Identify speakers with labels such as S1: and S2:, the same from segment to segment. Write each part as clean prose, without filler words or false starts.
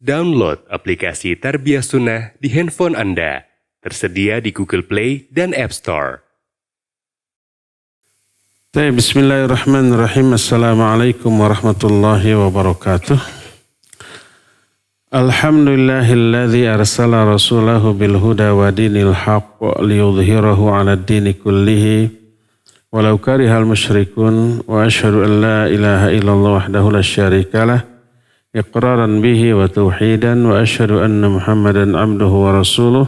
S1: Download aplikasi Tarbiyah Sunnah di handphone Anda. Tersedia di Google Play dan App Store.
S2: Bismillahirrahmanirrahim. Assalamualaikum warahmatullahi wabarakatuh. Alhamdulillahilladzi arsala rasulahu bil huda wa dinil haqq liyudhhirahu 'alad dini kullihi walau karihal musyrikun wa asyhadu an la ilaha illallah wahdahu la syarikalah iqraran bihi wa tauhidan wa asyhadu anna Muhammadan abduhu wa rasuluh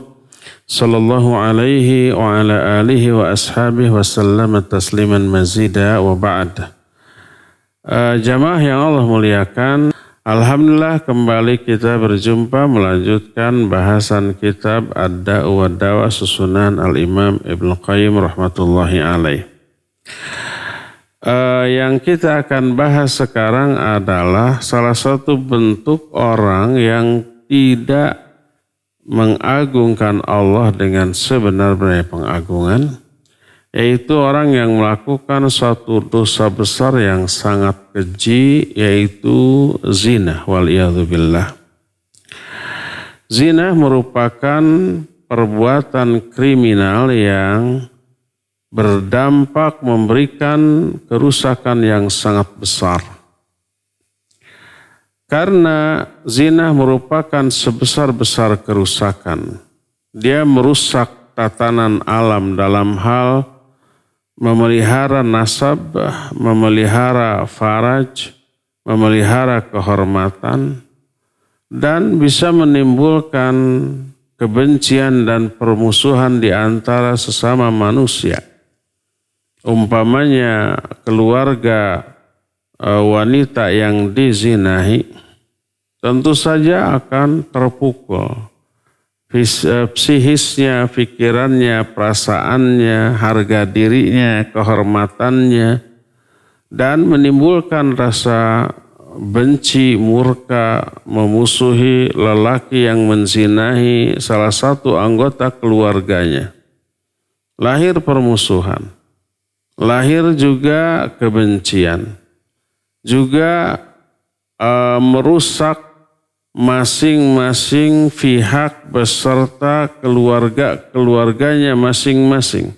S2: sallallahu alaihi wa ala alihi wa ashabihi wa sallama tasliman mazida wa ba'd. Jamaah yang Allah muliakan, alhamdulillah kembali kita berjumpa melanjutkan bahasan kitab Ad-Da'u wa Dawa susunan Al-Imam Ibnu Qayyim rahmatullahi alaih. Yang kita akan bahas sekarang adalah salah satu bentuk orang yang tidak mengagungkan Allah dengan sebenar-benarnya pengagungan, yaitu orang yang melakukan suatu dosa besar yang sangat keji, yaitu zina. Waliyadzubillah. Zina merupakan perbuatan kriminal yang berdampak memberikan kerusakan yang sangat besar. Karena zina merupakan sebesar-besar kerusakan. Dia merusak tatanan alam dalam hal memelihara nasab, memelihara faraj, memelihara kehormatan, dan bisa menimbulkan kebencian dan permusuhan di antara sesama manusia. Umpamanya keluarga wanita yang dizinahi tentu saja akan terpukul. Psikisnya, pikirannya, perasaannya, harga dirinya, kehormatannya, dan menimbulkan rasa benci, murka, memusuhi lelaki yang menzinahi salah satu anggota keluarganya. Lahir permusuhan, lahir juga kebencian, juga merusak masing-masing pihak beserta keluarganya masing-masing.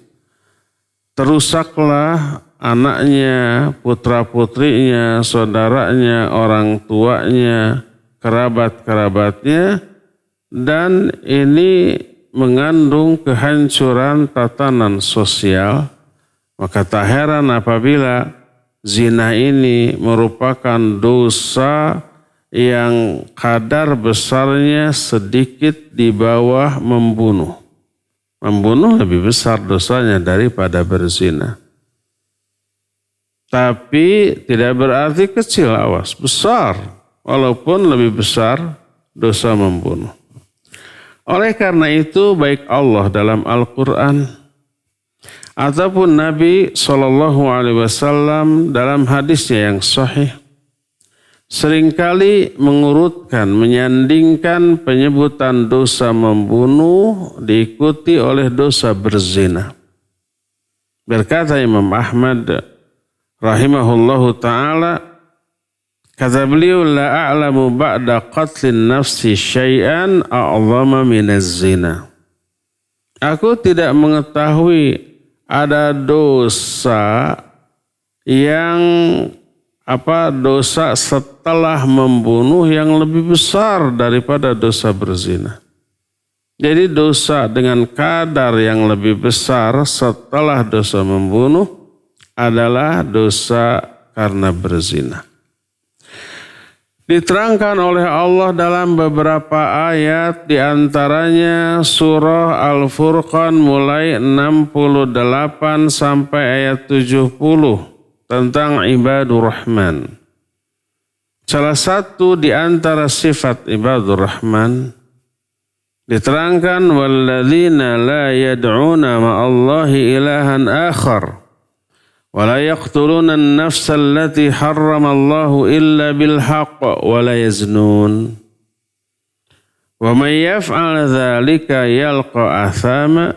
S2: Terusaklah anaknya, putra-putrinya, saudaranya, orang tuanya, kerabat-kerabatnya, dan ini mengandung kehancuran tatanan sosial. Maka tak heran apabila zina ini merupakan dosa yang kadar besarnya sedikit di bawah membunuh. Membunuh lebih besar dosanya daripada berzina. Tapi tidak berarti kecil, awas, besar. Walaupun lebih besar dosa membunuh. Oleh karena itu baik Allah dalam Al-Quran ataupun Nabi SAW dalam hadisnya yang sahih seringkali mengurutkan, menyandingkan penyebutan dosa membunuh diikuti oleh dosa berzina. Berkata Imam Ahmad rahimahullahu ta'ala, kata beliau, la a'lamu ba'da qatlin nafsi syai'an a'zama minaz zina. Aku tidak mengetahui ada dosa yang dosa setelah membunuh yang lebih besar daripada dosa berzina. Jadi dosa dengan kadar yang lebih besar setelah dosa membunuh adalah dosa karena berzina. Diterangkan oleh Allah dalam beberapa ayat, di antaranya surah Al-Furqan mulai 68 sampai ayat 70 tentang ibadur rahman. Salah satu di antara sifat ibadur rahman diterangkan, walladzina la yad'una ma'allahi ilahan akhar wa la yaqtuluna an-nafsa allati harramallahu illa bil haqq wa la yaznun wa man yaf'al dzalika yalqa athama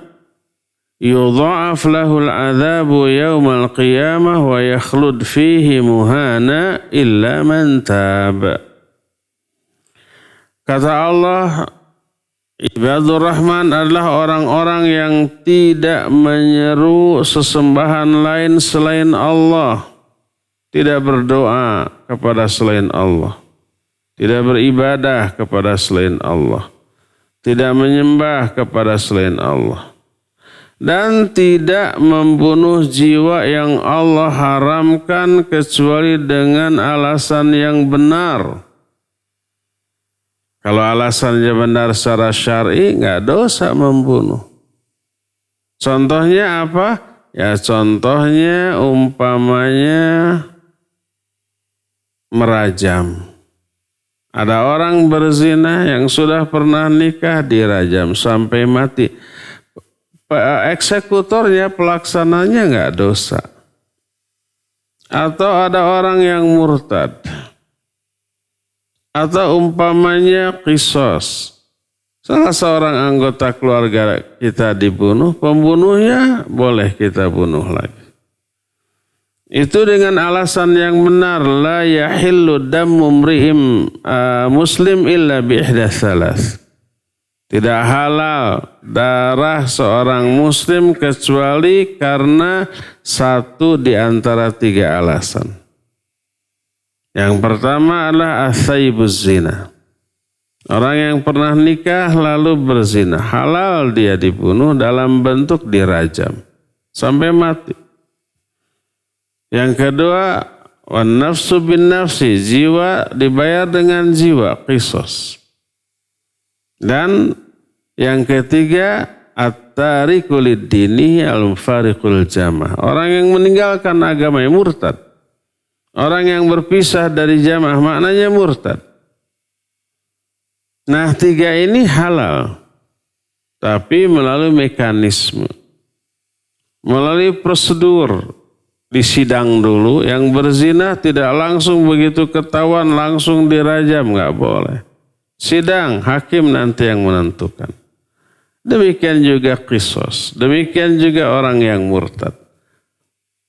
S2: yudha'af lahul adzabu yaumal qiyamah wa yakhlud fihi muhana illa man tab. Kata Allah, Ibadur Rahman adalah orang-orang yang tidak menyeru sesembahan lain selain Allah. Tidak berdoa kepada selain Allah. Tidak beribadah kepada selain Allah. Tidak menyembah kepada selain Allah. Dan tidak membunuh jiwa yang Allah haramkan kecuali dengan alasan yang benar. Kalau alasannya benar secara syar'i, nggak dosa membunuh. Contohnya apa? Ya contohnya umpamanya merajam. Ada orang berzina yang sudah pernah nikah dirajam sampai mati. Eksekutornya, pelaksananya nggak dosa. Atau ada orang yang murtad. Atau umpamanya qisas. Salah seorang anggota keluarga kita dibunuh, pembunuhnya boleh kita bunuh lagi. Itu dengan alasan yang benar. La yahillu dammu mri'im muslim illa bi ihda tsalas. Tidak halal darah seorang muslim kecuali karena satu di antara tiga alasan. Yang pertama adalah as-sayyibuz zina. Orang yang pernah nikah lalu berzina. Halal dia dibunuh dalam bentuk dirajam. Sampai mati. Yang kedua, wan nafsu bin nafsi. Jiwa dibayar dengan jiwa. Qisas. Dan yang ketiga, at-tariku lid-dini al-mufariqul jamaah. Orang yang meninggalkan agama yang murtad. Orang yang berpisah dari jamaah maknanya murtad. Nah, tiga ini halal. Tapi melalui mekanisme. Melalui prosedur. Disidang dulu. Yang berzina tidak langsung begitu ketahuan langsung dirajam. Nggak boleh. Sidang, hakim nanti yang menentukan. Demikian juga qisas. Demikian juga orang yang murtad.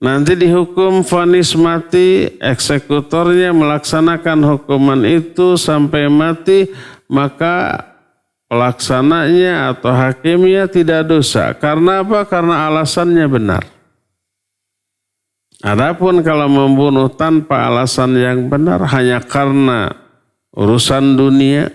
S2: Nanti dihukum vonis mati, eksekutornya melaksanakan hukuman itu sampai mati, maka pelaksananya atau hakimnya tidak dosa. Karena apa? Karena alasannya benar. Adapun kalau membunuh tanpa alasan yang benar, hanya karena urusan dunia,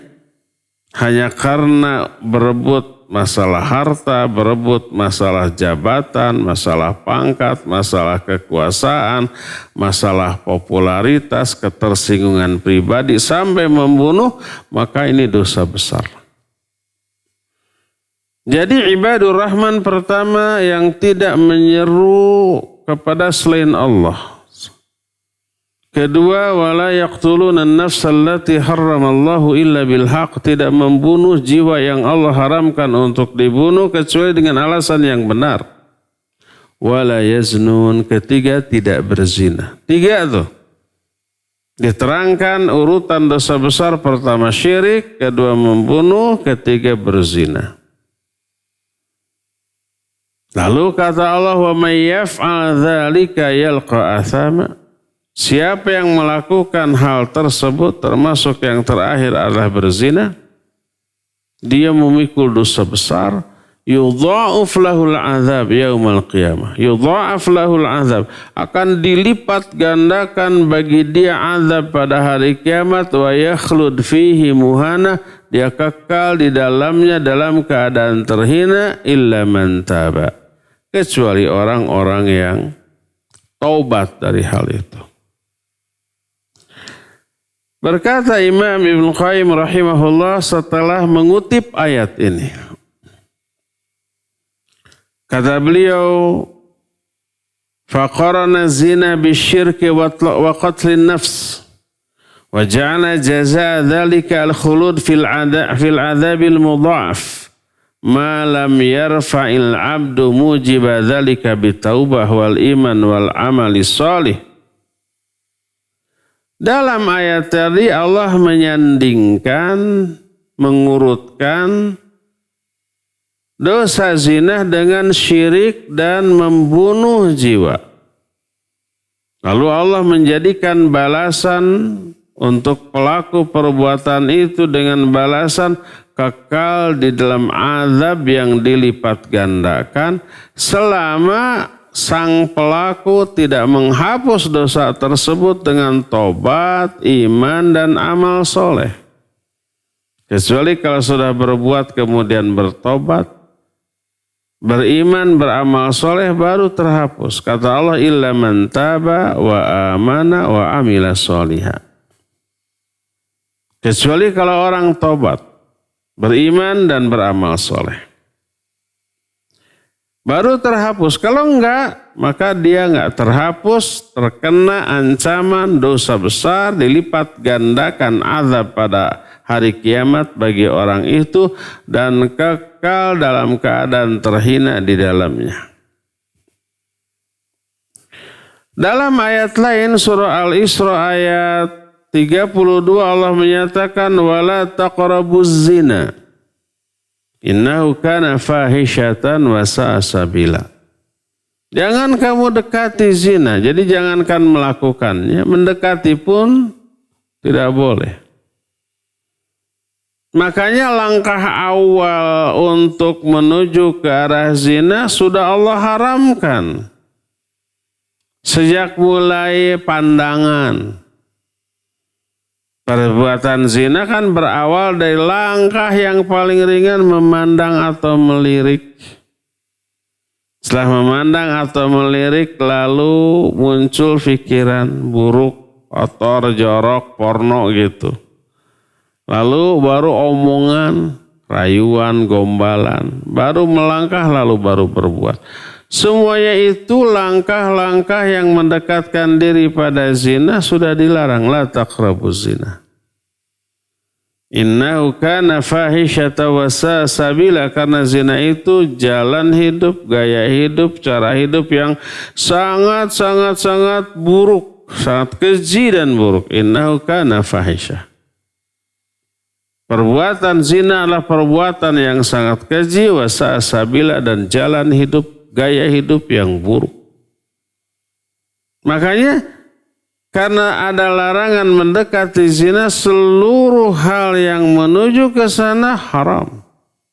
S2: hanya karena berebut masalah harta, berebut masalah jabatan, masalah pangkat, masalah kekuasaan, masalah popularitas, ketersinggungan pribadi, sampai membunuh, maka ini dosa besar. Jadi ibadur rahman pertama yang tidak menyeru kepada selain Allah. Kedua, wala yaqtuluna an-nafsa allati harramallahu illa bil haqq, tidak membunuh jiwa yang Allah haramkan untuk dibunuh kecuali dengan alasan yang benar. Wala yaznun, ketiga tidak berzina. Tiga tuh. Diterangkan urutan dosa besar, pertama syirik, kedua membunuh, ketiga berzina. Lalu kata Allah, wa may yaf'al dzalika yalqa athama. Siapa yang melakukan hal tersebut, termasuk yang terakhir adalah berzina, dia memikul dosa besar. Yudha'af lahul azab yaumal qiyamah. Yudha'af lahul azab, akan dilipat gandakan bagi dia azab pada hari kiamat. Wa yakhlud fihi muhana, dia kekal di dalamnya dalam keadaan terhina. Illa man taba, kecuali orang-orang yang taubat dari hal itu. Berkata Imam Ibn Qayyim rahimahullah setelah mengutip ayat ini. Kata beliau, faqarana zina bisyirki wa qatlin nafs wa ja'ala jazaa dzalika al-khulud fil adzabil mudha'af ma lam yarfa'il 'abdu mujiba dzalika bitaubah wal iman wal amali shalih. Dalam ayat tadi Allah menyandingkan, mengurutkan dosa zina dengan syirik dan membunuh jiwa. Lalu Allah menjadikan balasan untuk pelaku perbuatan itu dengan balasan kekal di dalam azab yang dilipat gandakan selama sang pelaku tidak menghapus dosa tersebut dengan tobat, iman, dan amal soleh. Kecuali kalau sudah berbuat kemudian bertobat, beriman, beramal soleh baru terhapus. Kata Allah, illa man taba wa amana wa amila solihah. Kecuali kalau orang tobat, beriman dan beramal soleh, baru terhapus. Kalau enggak, maka dia enggak terhapus, terkena ancaman dosa besar, dilipat gandakan azab pada hari kiamat bagi orang itu dan kekal dalam keadaan terhina di dalamnya. Dalam ayat lain surah Al-Isra ayat 32 Allah menyatakan wala taqrabuz zina innahu kana fahishatan wa sa'a sabila. Jangan kamu dekati zina, jadi jangankan melakukannya, mendekati pun tidak boleh. Makanya langkah awal untuk menuju ke arah zina sudah Allah haramkan. Sejak mulai pandangan. Perbuatan zina kan berawal dari langkah yang paling ringan memandang atau melirik. Setelah memandang atau melirik lalu muncul pikiran buruk, kotor, jorok, porno gitu. Lalu baru omongan, rayuan, gombalan. Baru melangkah lalu baru berbuat. Semuanya itu langkah-langkah yang mendekatkan diri pada zina sudah dilarang. La taqrabuz zina. Innahu kana fahisyata wa sa'a sabila. Karena zina itu jalan hidup, gaya hidup, cara hidup yang sangat buruk. Sangat keji dan buruk. Innahu kana fahisyah. Perbuatan zina adalah perbuatan yang sangat keji, wasa sabila dan jalan hidup, gaya hidup yang buruk. Makanya karena ada larangan mendekati zina, seluruh hal yang menuju ke sana haram.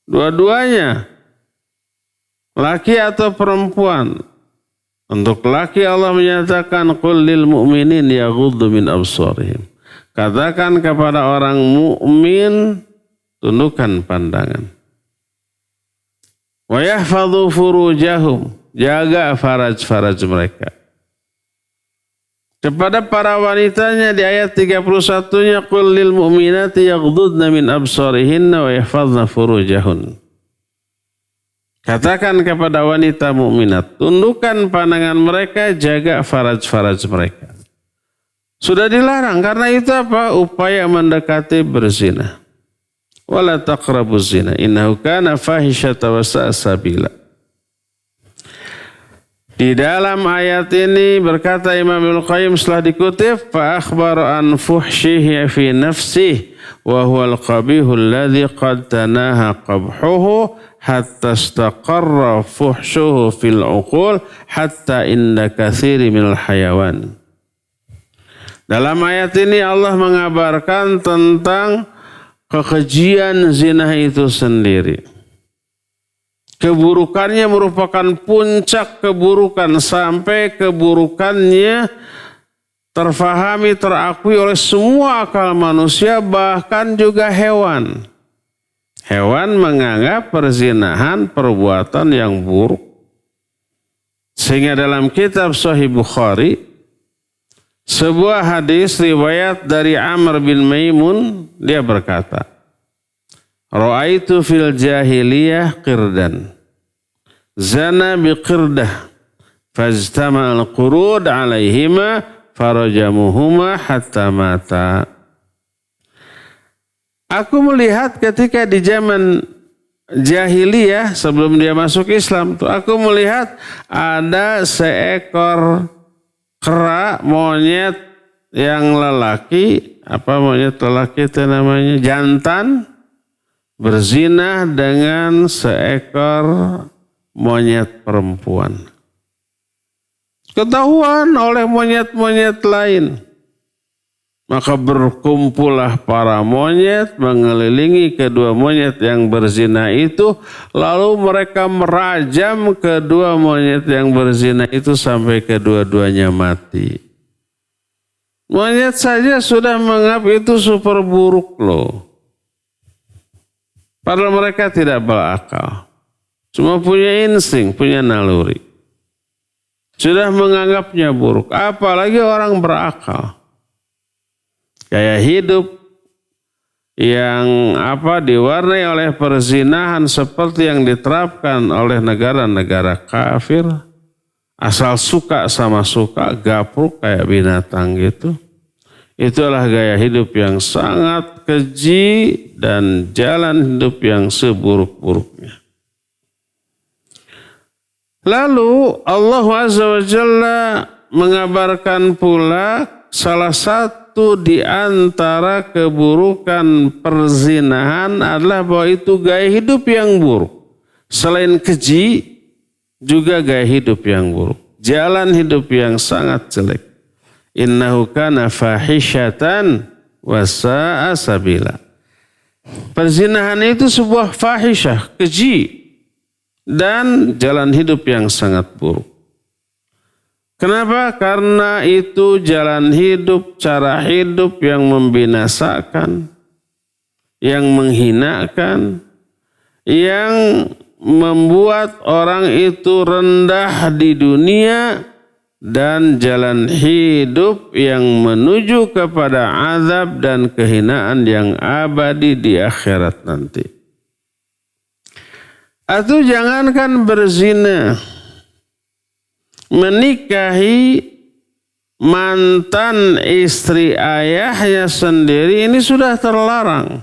S2: Dua-duanya, laki atau perempuan. Untuk laki Allah menyatakan qul lil mu'minin yaghuddu min absarihim. Katakan kepada orang mukmin tundukkan pandangan. Wa yahfadhu furujahum, jaga faraj-faraj mereka. Kepada para wanitanya di ayat 31-nya qul lil mu'minati yaghdudna min absarihinna wa yahfadhna furujahun. Katakan kepada wanita mukminat, tundukkan pandangan mereka, jaga faraj-faraj mereka. Sudah dilarang karena itu apa? Upaya mendekati berzina. Wala taqrabuz zina innahu kana fahisyatan wa sa'a sabila. Di dalam ayat ini berkata Imam Ibnu Qayyim setelah dikutip fa akhbara an fuhshihi fi nafsihi wa huwa al-qabihu alladhi qad tanaha qabhuhu hatta istaqarra fuhshuhu fil uqul hatta inda katsiri minal hayawan. Dalam ayat ini Allah mengabarkan tentang kekejian zina itu sendiri. Keburukannya merupakan puncak keburukan sampai keburukannya terfahami, terakui oleh semua akal manusia bahkan juga hewan. Hewan menganggap perzinahan perbuatan yang buruk. Sehingga dalam kitab Sahih Bukhari sebuah hadis riwayat dari Amr bin Maimun, dia berkata, Ra'aitu fil jahiliyah qirdan, zana biqirdah, fajtama al-qurud alaihima, farajamuhuma hatta mata. Aku melihat ketika di zaman jahiliyah sebelum dia masuk Islam, aku melihat ada seekor kera monyet yang lelaki, apa monyet lelaki itu namanya, jantan, berzina dengan seekor monyet perempuan. Ketahuan oleh monyet-monyet lain. Maka berkumpullah para monyet mengelilingi kedua monyet yang berzina itu. Lalu mereka merajam kedua monyet yang berzina itu sampai kedua-duanya mati. Monyet saja sudah menganggap itu super buruk loh. Padahal mereka tidak berakal. Cuma punya insting, punya naluri. Sudah menganggapnya buruk. Apalagi orang berakal. Gaya hidup yang diwarnai oleh perzinahan seperti yang diterapkan oleh negara-negara kafir, asal suka sama suka, gapruk kayak binatang gitu. Itulah gaya hidup yang sangat keji dan jalan hidup yang seburuk-buruknya. Lalu Allah Azza wa Jalla mengabarkan pula salah satu di antara keburukan perzinahan adalah bahwa itu gaya hidup yang buruk. Selain keji, juga gaya hidup yang buruk. Jalan hidup yang sangat jelek. Innahu kana fahishatan wa sa'a sabila. Perzinahan itu sebuah fahisyah, keji, dan jalan hidup yang sangat buruk. Kenapa? Karena itu jalan hidup, cara hidup yang membinasakan, yang menghinakan, yang membuat orang itu rendah di dunia, dan jalan hidup yang menuju kepada azab dan kehinaan yang abadi di akhirat nanti. Atau jangankan berzina, menikahi mantan istri ayahnya sendiri ini sudah terlarang.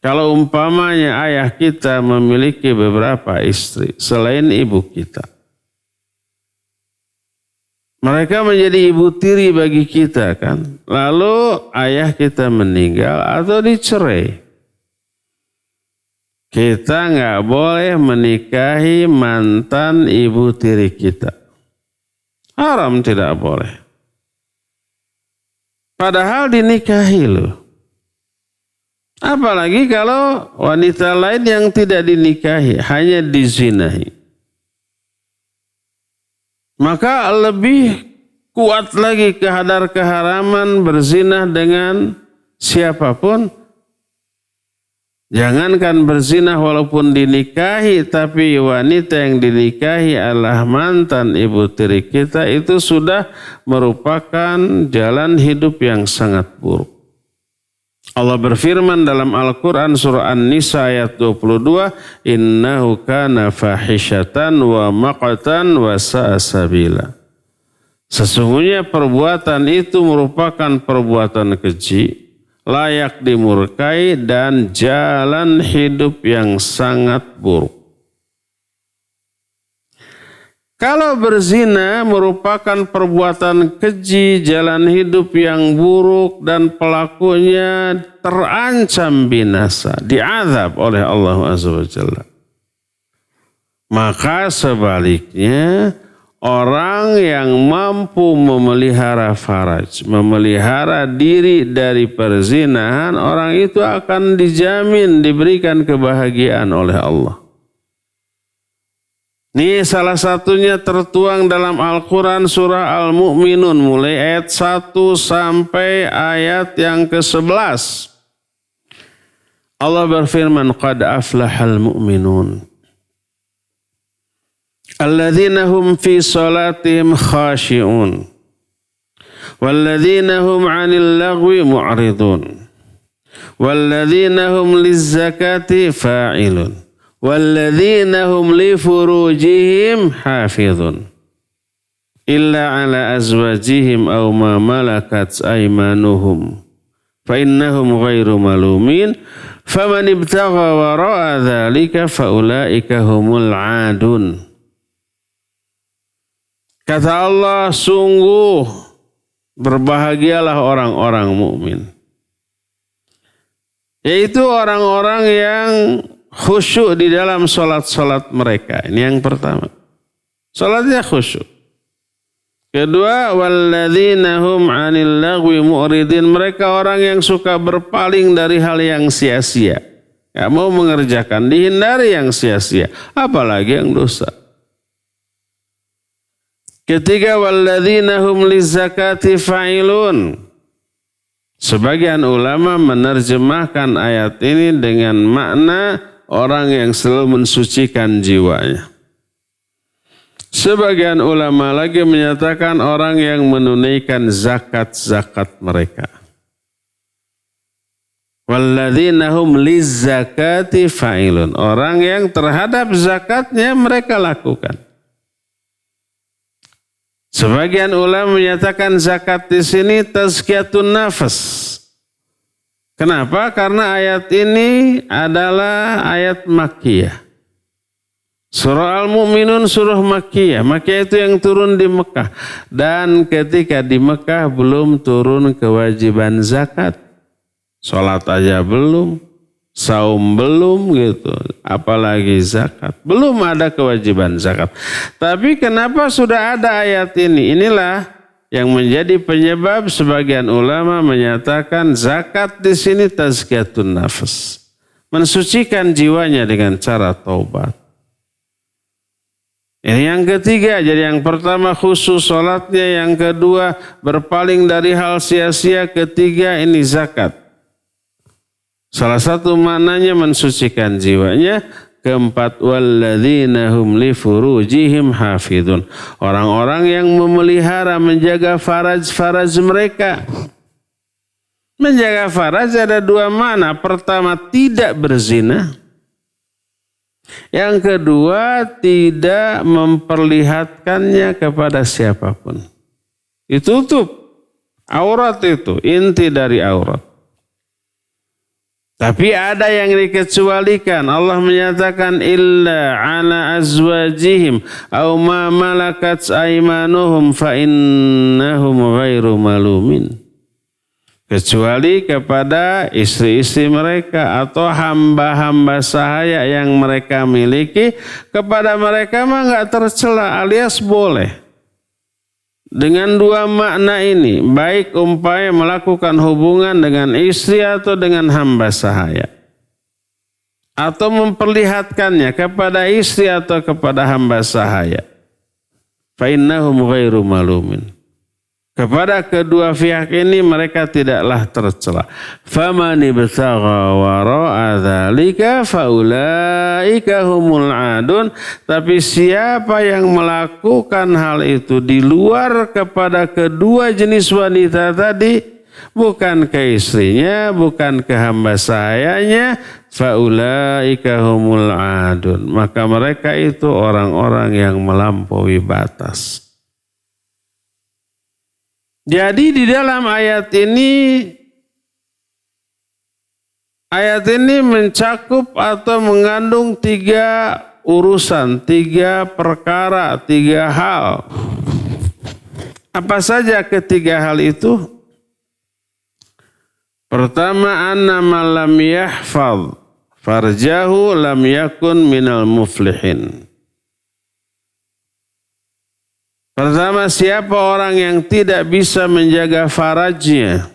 S2: Kalau umpamanya ayah kita memiliki beberapa istri selain ibu kita, mereka menjadi ibu tiri bagi kita kan. Lalu ayah kita meninggal atau dicerai, kita nggak boleh menikahi mantan ibu tiri kita. Haram, tidak boleh. Padahal dinikahi loh. Apalagi kalau wanita lain yang tidak dinikahi, hanya dizinahi. Maka lebih kuat lagi keharaman berzina dengan siapapun. Jangankan berzina walaupun dinikahi, tapi wanita yang dinikahi adalah mantan ibu tiri kita, itu sudah merupakan jalan hidup yang sangat buruk. Allah berfirman dalam Al-Quran surah An-Nisa ayat 22, innahu kana fahishatan wa maqtan wa sa'a sabila. Sesungguhnya perbuatan itu merupakan perbuatan keji, layak dimurkai, dan jalan hidup yang sangat buruk. Kalau berzina merupakan perbuatan keji, jalan hidup yang buruk, dan pelakunya terancam binasa, diazab oleh Allah Azza wa Jalla. Maka sebaliknya, orang yang mampu memelihara faraj, memelihara diri dari perzinahan, orang itu akan dijamin diberikan kebahagiaan oleh Allah. Ini salah satunya tertuang dalam Al-Quran surah Al-Mu'minun mulai ayat 1 sampai ayat yang ke-11. Allah berfirman, qad aflahal mu'minun alladzina hum fi salatihim khashi'un walladzina hum 'anil lagwi mu'ridun walladzina hum lizzakati fa'ilun walladzina hum li furujihim hafizun illa ala azwajihim aw ma malakat aymanuhum fa innahum ghairu malumin faman ibtagha wara'a dzalika fa ulaika humul 'adun. Kata Allah, sungguh berbahagialah orang-orang mukmin, yaitu orang-orang yang khusyuk di dalam salat-salat mereka. Ini yang pertama. Salatnya khusyuk. Kedua, walladzina hum 'anil lagwi mu'ridin, mereka orang yang suka berpaling dari hal yang sia-sia. Enggak mau mengerjakan, dihindari yang sia-sia, apalagi yang dosa. Ketiga, walladzina hum lizakati fa'ilun. Sebagian ulama menerjemahkan ayat ini dengan makna orang yang selalu mensucikan jiwanya. Sebagian ulama lagi menyatakan orang yang menunaikan zakat-zakat mereka. Walladzina hum lizzakati fa'ilun. Orang yang terhadap zakatnya mereka lakukan. Sebagian ulama menyatakan zakat di sini tazkiyatun nafas. Kenapa? Karena ayat ini adalah ayat Makkiyah. Surah Al-Mu'minun surah Makkiyah. Makkiyah itu yang turun di Mekah. Dan ketika di Mekah belum turun kewajiban zakat. Sholat aja belum. Saum belum gitu. Apalagi zakat. Belum ada kewajiban zakat. Tapi kenapa sudah ada ayat ini? Inilah yang menjadi penyebab sebagian ulama menyatakan zakat di sini tazkiyatun nafas. Mensucikan jiwanya dengan cara taubat. Ini yang ketiga, jadi yang pertama khusus sholatnya, yang kedua berpaling dari hal sia-sia, ketiga ini zakat. Salah satu maknanya mensucikan jiwanya. Keempat, walladzina hum li furujihim hafidun. Orang-orang yang memelihara, menjaga faraj-faraj mereka. Menjaga faraj ada dua makna. Pertama, tidak berzina. Yang kedua, tidak memperlihatkannya kepada siapapun. Ditutup. Aurat itu inti dari aurat. Tapi ada yang dikecualikan. Allah menyatakan illa ala azwajihim aw ma malakat aymanuhum fa innahum ghairu malumin. Kecuali kepada istri-istri mereka atau hamba-hamba sahaya yang mereka miliki, kepada mereka mah enggak tercela alias boleh. Dengan dua makna ini, baik umpamanya melakukan hubungan dengan istri atau dengan hamba sahaya, atau memperlihatkannya kepada istri atau kepada hamba sahaya, fa innahum ghairu malumin. Kepada kedua pihak ini mereka tidaklah tercela. Faman ibtagha wara'a dzalika faulaika humul adun. Tapi siapa yang melakukan hal itu di luar kepada kedua jenis wanita tadi, bukan ke istrinya, bukan ke hamba sahayanya, faulaika humul adun. Maka mereka itu orang-orang yang melampaui batas. Jadi di dalam ayat ini mencakup atau mengandung tiga urusan, tiga perkara, tiga hal. Apa saja ketiga hal itu? Pertama, anna man lam yahfaz farjahu lam yakun minal muflihin. Pertama, siapa orang yang tidak bisa menjaga farajnya?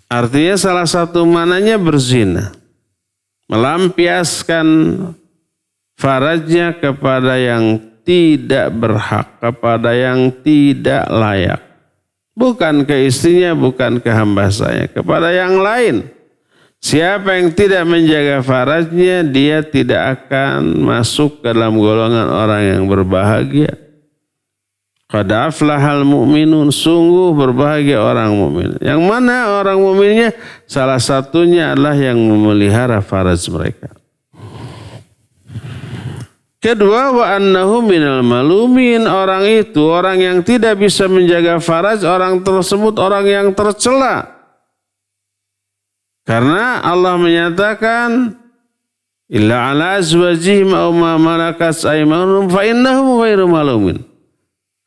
S2: Artinya salah satu mananya berzina. Melampiaskan farajnya kepada yang tidak berhak, kepada yang tidak layak. Bukan ke istrinya, bukan ke hamba saya, kepada yang lain. Siapa yang tidak menjaga farajnya, dia tidak akan masuk ke dalam golongan orang yang berbahagia. Qad aflahal mu'minun, sungguh berbahagia orang mukmin. Yang mana orang mukminnya? Salah satunya adalah yang memelihara faraj mereka. Kedua, wa annahu minal malumin, orang itu orang yang tidak bisa menjaga faraj, orang tersebut orang yang tercela. Karena Allah menyatakan illa ala azwajihim aw ma malakat aymanuhum fa innahum ghairu malumin.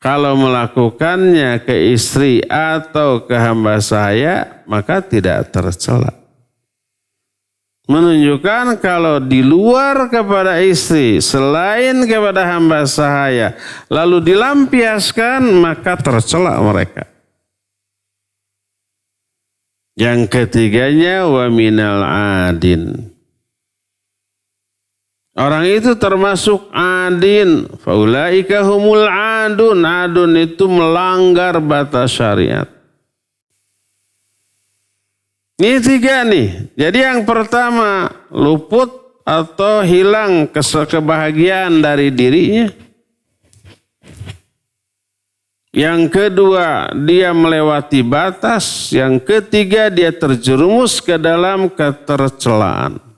S2: Kalau melakukannya ke istri atau ke hamba sahaya, maka tidak tercela. menunjukkan kalau di luar kepada istri, selain kepada hamba sahaya, lalu dilampiaskan, maka tercela mereka. Yang ketiganya, wa minal adin. Orang itu termasuk adin. Faulaika humul adun. Adun itu melanggar batas syariat. Ini tiga nih. Jadi yang pertama, luput atau hilang kebahagiaan dari dirinya. Yang kedua, dia melewati batas. Yang ketiga, dia terjerumus ke dalam ketercelaan.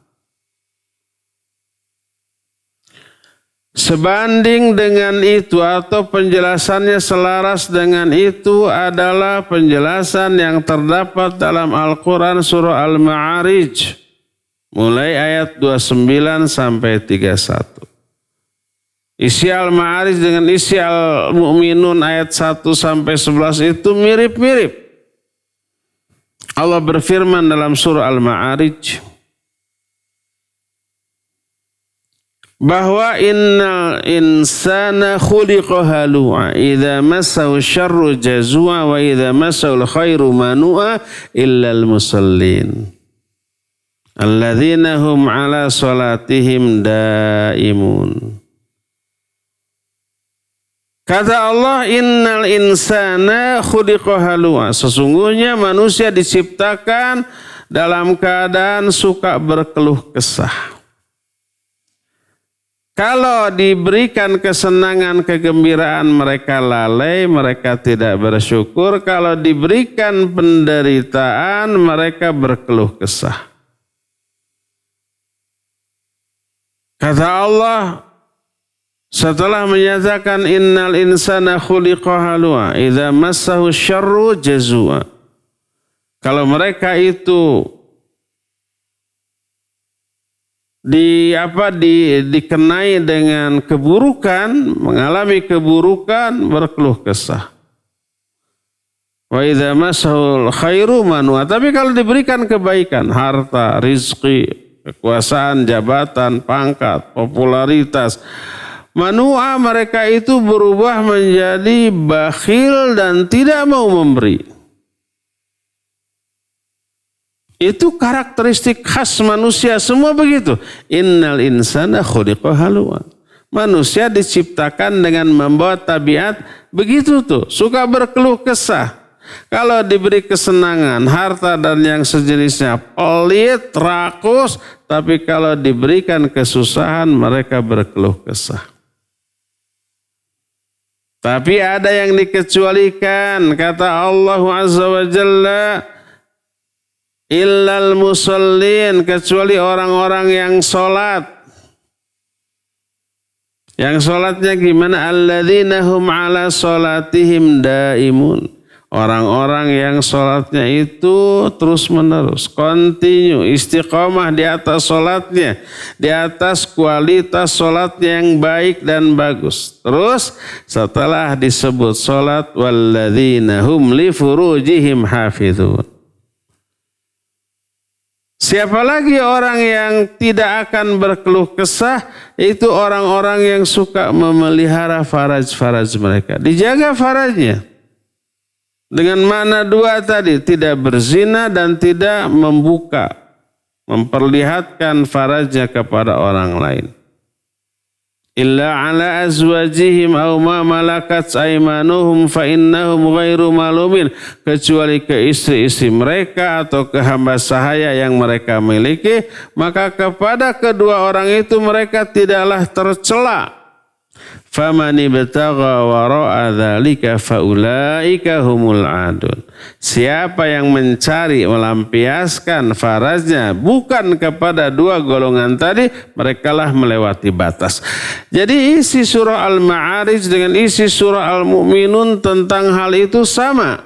S2: Sebanding dengan itu atau penjelasannya selaras dengan itu adalah penjelasan yang terdapat dalam Al-Quran surah Al-Ma'arij. Mulai ayat 29 sampai 31. Isi Al-Ma'arij dengan isi Al-Mu'minun ayat 1 sampai 11 itu mirip-mirip. Allah berfirman dalam surah Al-Ma'arij bahwa innal insana khuliqa halu'a idza massahu syarru jazua wa idza massahu khairu manu'a illal musallin alladzina hum ala salatihim daimun. Kata Allah, innal insana khuliqa halu'a, sesungguhnya manusia diciptakan dalam keadaan suka berkeluh kesah. Kalau diberikan kesenangan, kegembiraan, mereka lalai, mereka tidak bersyukur. Kalau diberikan penderitaan, mereka berkeluh kesah. Kata Allah, setelah menyatakan innal insana khuliqa halu'a idza massahu syarru jazua. Kalau mereka itu dikenai dengan keburukan, mengalami keburukan, berkeluh kesah. Wa idza masahul khairu manua. Tapi kalau diberikan kebaikan, harta, rizki, kekuasaan, jabatan, pangkat, popularitas, manua, mereka itu berubah menjadi bakhil dan tidak mau memberi. Itu karakteristik khas manusia, semua begitu. Innal insana khuliqa halu'a. Manusia diciptakan dengan membawa tabiat begitu tuh, suka berkeluh kesah. Kalau diberi kesenangan, harta dan yang sejenisnya, pelit, rakus, tapi kalau diberikan kesusahan, mereka berkeluh kesah. Tapi ada yang dikecualikan, kata Allah Azza wa Jalla, illal musallin, kecuali orang-orang yang sholat. Yang sholatnya gimana? Alladzina hum ala sholatihim daimun. Orang-orang yang sholatnya itu terus menerus, continue, istiqomah di atas sholatnya, di atas kualitas sholatnya yang baik dan bagus. Terus setelah disebut sholat, walladzina hum li furujihim hafidhun. Siapa lagi orang yang tidak akan berkeluh kesah? Itu orang-orang yang suka memelihara faraj-faraj mereka. Dijaga farajnya. Dengan mana dua tadi? Tidak berzina dan tidak membuka, memperlihatkan farajnya kepada orang lain. Illa ala azwajihim aw ma malakat aymanuhum fa innahum ghairu malumin, kecuali ke istri-istri mereka atau ke hamba sahaya yang mereka miliki, maka kepada kedua orang itu mereka tidaklah tercela. Faman ibtagha wara'a dzalika faulaika humul adun. Siapa yang mencari melampiaskan faraznya bukan kepada dua golongan tadi, merekalah melewati batas. Jadi isi surah Al-Ma'arij dengan isi surah Al-Mu'minun tentang hal itu sama.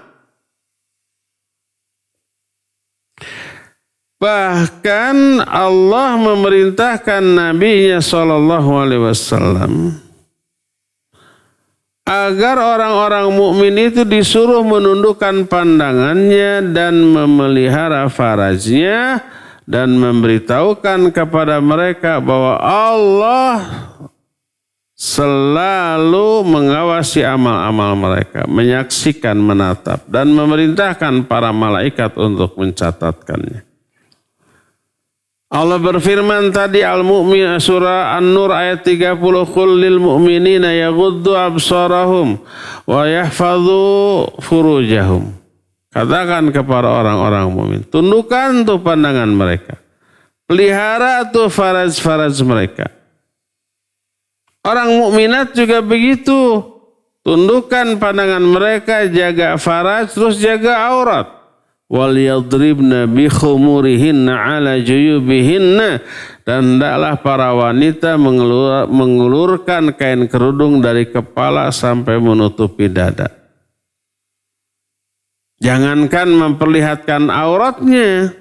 S2: Bahkan Allah memerintahkan Nabi-Nya SAW agar orang-orang mukmin itu disuruh menundukkan pandangannya dan memelihara farajnya dan memberitahukan kepada mereka bahwa Allah selalu mengawasi amal-amal mereka, menyaksikan, menatap, dan memerintahkan para malaikat untuk mencatatkannya. Allah berfirman tadi Al-Mu'min surah An-Nur ayat 30, qul lil mu'minina yaghuddu absarahum wa yahfadhu furujahum. Katakan kepada orang-orang mukmin, tundukkan tuh pandangan mereka, pelihara tuh faraj-faraj mereka. Orang mukminat juga begitu, tundukkan pandangan mereka, jaga faraj, terus jaga aurat. Wal yadribna bi khumurihinna ala juyubihinna, dan hendaklah para wanita mengulurkan kain kerudung dari kepala sampai menutupi dada. Jangankan memperlihatkan auratnya,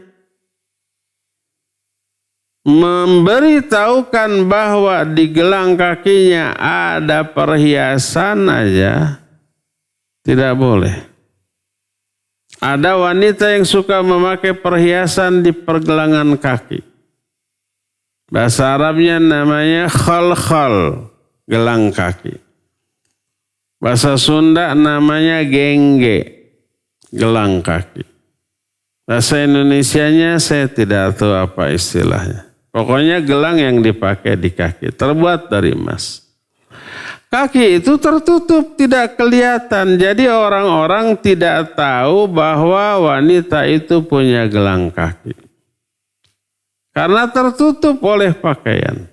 S2: memberitahukan bahwa di gelang kakinya ada perhiasan aja tidak boleh. Ada wanita yang suka memakai perhiasan di pergelangan kaki. Bahasa Arabnya namanya khal-khal, gelang kaki. Bahasa Sunda namanya gengge, gelang kaki. Bahasa Indonesianya saya tidak tahu apa istilahnya. Pokoknya gelang yang dipakai di kaki, terbuat dari emas. Kaki itu tertutup, tidak kelihatan. Jadi orang-orang tidak tahu bahwa wanita itu punya gelang kaki. Karena tertutup oleh pakaian.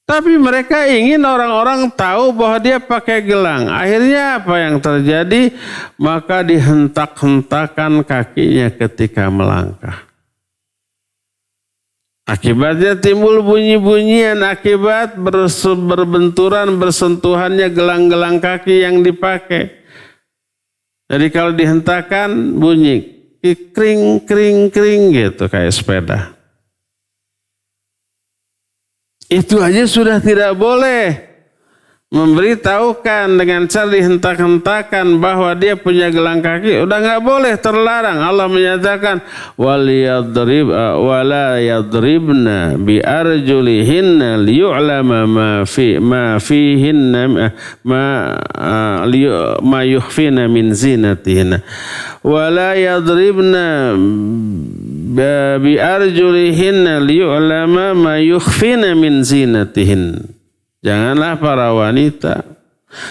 S2: Tapi mereka ingin orang-orang tahu bahwa dia pakai gelang. Akhirnya apa yang terjadi? Maka dihentak-hentakan kakinya ketika melangkah. Akibatnya timbul bunyi-bunyian, akibat berbenturan, bersentuhannya gelang-gelang kaki yang dipakai. Jadi kalau dihentakkan bunyi kring, kring, kring gitu kayak sepeda. Itu aja sudah tidak boleh. Memberitahukan dengan cara dihentak-hentakan bahwa dia punya gelang kaki, udah nggak boleh, terlarang. Allah menyatakan wala yadribna bi arjulihinna liyu'lama ma yukhfina min zinatihinna wala yadribna bi arjulihinna liyu'lama ma yukhfina min zinatihinna. Janganlah para wanita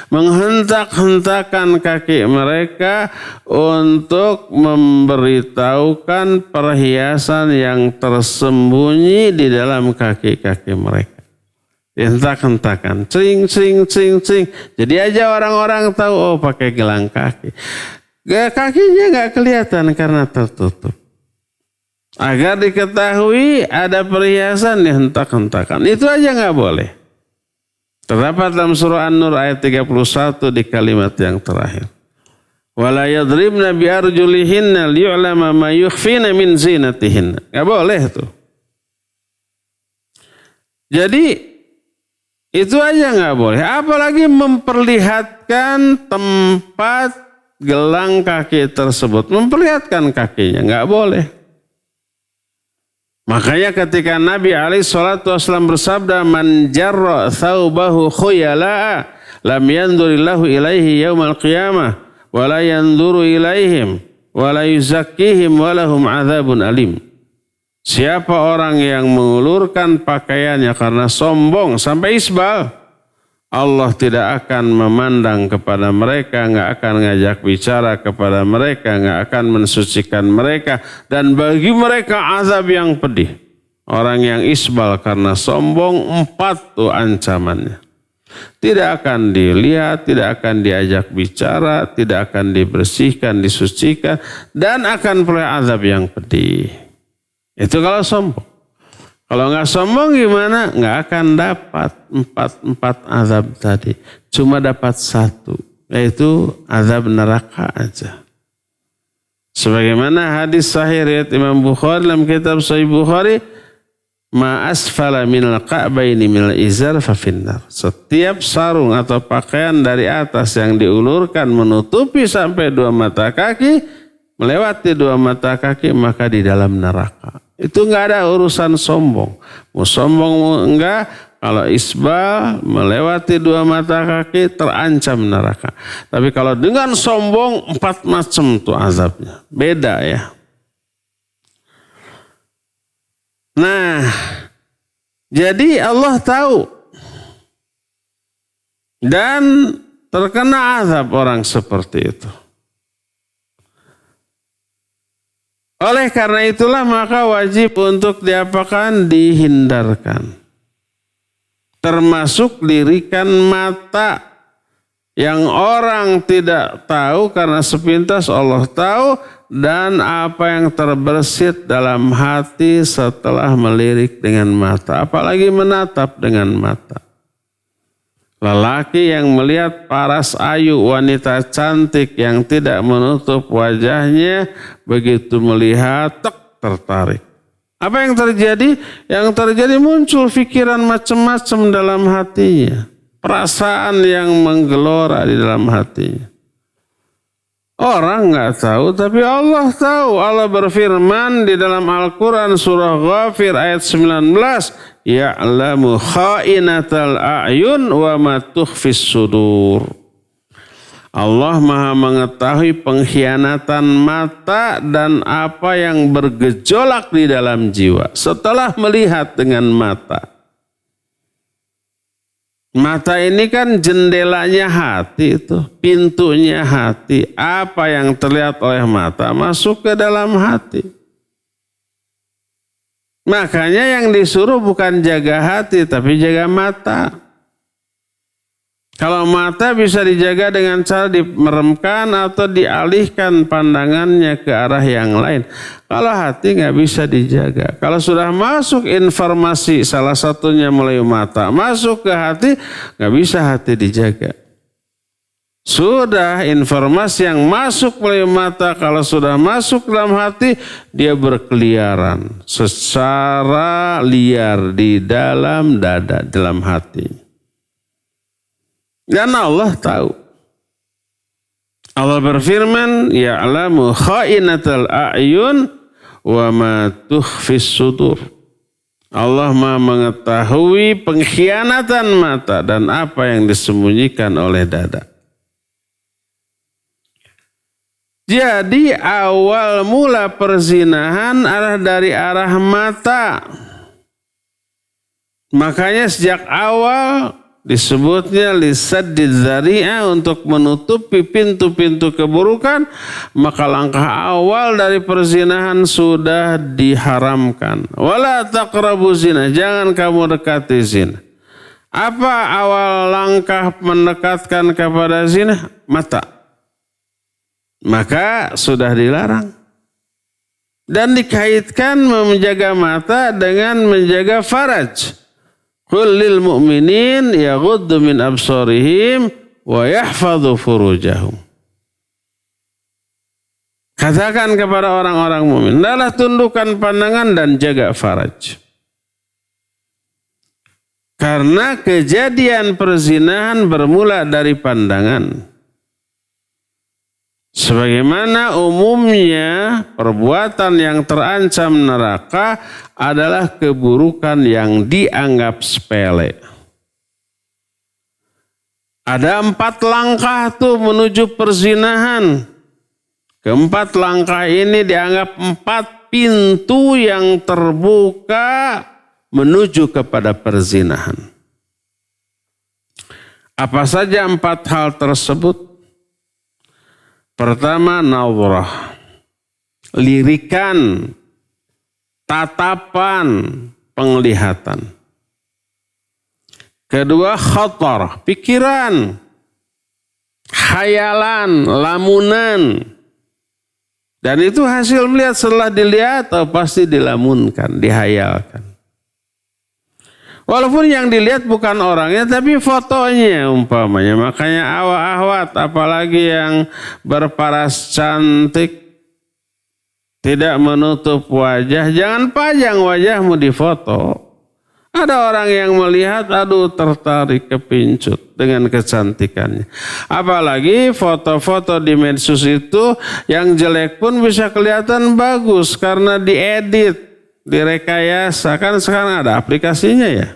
S2: menghentak-hentakan kaki mereka untuk memberitahukan perhiasan yang tersembunyi di dalam kaki-kaki mereka. Dihentak-hentakan, cing, cing, cing, cing. Jadi aja orang-orang tahu, oh pakai gelang kaki. Kakinya nggak kelihatan karena tertutup. Agar diketahui ada perhiasan, dihentak-hentakan. Itu aja nggak boleh. Terdapat dalam surah An-Nur ayat 31 di kalimat yang terakhir. Wala yadribna bi arjulihinna liyu'lama ma yukhfina min zinatihinna. Enggak boleh tuh. Jadi itu aja enggak boleh. Apalagi memperlihatkan tempat gelang kaki tersebut. Memperlihatkan kakinya enggak boleh. Makanya ketika Nabi SAW bersabda, man jarra thawbahu khuyala'a lam yandurillahu ilaihi yaumal qiyamah wa la yanduru ilaihim wa la yuzakkihim wa lahum adzabun alim. Siapa orang yang mengulurkan pakaiannya karena sombong sampai isbal, Allah tidak akan memandang kepada mereka, enggak akan ngajak bicara kepada mereka, enggak akan mensucikan mereka, dan bagi mereka azab yang pedih. Orang yang isbal karena sombong, 4 tuh ancamannya. Tidak akan dilihat, tidak akan diajak bicara, tidak akan dibersihkan, disucikan, dan akan peroleh azab yang pedih. Itu kalau sombong. Kalau nggak sombong gimana? Nggak akan dapat 4 azab tadi. Cuma dapat 1, yaitu azab neraka aja. Sebagaimana hadis sahih riwayat Imam Bukhari dalam kitab Sahih Bukhari, ma asfala minal ka'baini minal izar fa finnar. Setiap sarung atau pakaian dari atas yang diulurkan menutupi sampai 2 mata kaki, melewati dua mata kaki, maka di dalam neraka. Itu nggak ada urusan sombong. Mau sombong mau enggak, kalau isbal melewati dua mata kaki terancam neraka. Tapi kalau dengan sombong 4 macam tuh azabnya. Beda ya. Nah, jadi Allah tahu. Dan terkena azab orang seperti itu. Oleh karena itulah maka wajib untuk diapakan? Dihindarkan. Termasuk lirikan mata yang orang tidak tahu karena sepintas Allah tahu, dan apa yang terbersit dalam hati setelah melirik dengan mata, apalagi menatap dengan mata. Lelaki yang melihat paras ayu wanita cantik yang tidak menutup wajahnya, begitu melihat tertarik. Apa yang terjadi? Yang terjadi muncul pikiran macam-macam dalam hatinya. Perasaan yang menggelora di dalam hatinya. Orang nggak tahu, tapi Allah tahu. Allah berfirman di dalam Al-Quran surah Ghafir ayat 19. Ya'lamu kha'inatal a'yun wa ma tukhfis sudur. Allah maha mengetahui pengkhianatan mata dan apa yang bergejolak di dalam jiwa setelah melihat dengan mata. Mata ini kan jendelanya hati itu, pintunya hati. Apa yang terlihat oleh mata masuk ke dalam hati. Makanya yang disuruh bukan jaga hati, tapi jaga mata. Kalau mata bisa dijaga dengan cara dimeremkan atau dialihkan pandangannya ke arah yang lain. Kalau hati nggak bisa dijaga. Kalau sudah masuk informasi salah satunya melalui mata, masuk ke hati, nggak bisa hati dijaga. Sudah informasi yang masuk melalui mata, kalau sudah masuk dalam hati, dia berkeliaran secara liar di dalam dada, dalam hati. Dan Allah tahu. Allah berfirman, ya'lamu kha'inatal a'yun wa ma tukhfis sudur. Allah Maha mengetahui pengkhianatan mata dan apa yang disembunyikan oleh dada. Jadi awal mula perzinahan adalah dari arah mata. Makanya sejak awal disebutnya lisaddid dzari'ah, untuk menutupi pintu-pintu keburukan, maka langkah awal dari perzinahan sudah diharamkan. Wala taqrabu zina, jangan kamu dekati zina. Apa awal langkah mendekatkan kepada zina? Mata. Maka sudah dilarang. Dan dikaitkan menjaga mata dengan menjaga faraj. Qul lil mu'minin yaghuddu min absarihim wa yahfadhu furujahum. Katakan kepada orang-orang mukmin, hendaklah tundukkan pandangan dan jaga faraj. Karena kejadian perzinahan bermula dari pandangan. Sebagaimana umumnya perbuatan yang terancam neraka adalah keburukan yang dianggap sepele. Ada 4 langkah tuh menuju perzinahan. Keempat langkah ini dianggap 4 pintu yang terbuka menuju kepada perzinahan. Apa saja 4 hal tersebut? Pertama, nazrah, lirikan, tatapan, penglihatan. Kedua, khatar, pikiran, khayalan, lamunan. Dan itu hasil melihat, setelah dilihat pasti dilamunkan, dihayalkan. Walaupun yang dilihat bukan orangnya, tapi fotonya umpamanya. Makanya ahwat, apalagi yang berparas cantik, tidak menutup wajah, jangan pajang wajahmu di foto. Ada orang yang melihat, aduh tertarik, kepincut dengan kecantikannya. Apalagi foto-foto di medsos itu yang jelek pun bisa kelihatan bagus karena diedit, direkayasa. Kan sekarang ada aplikasinya ya.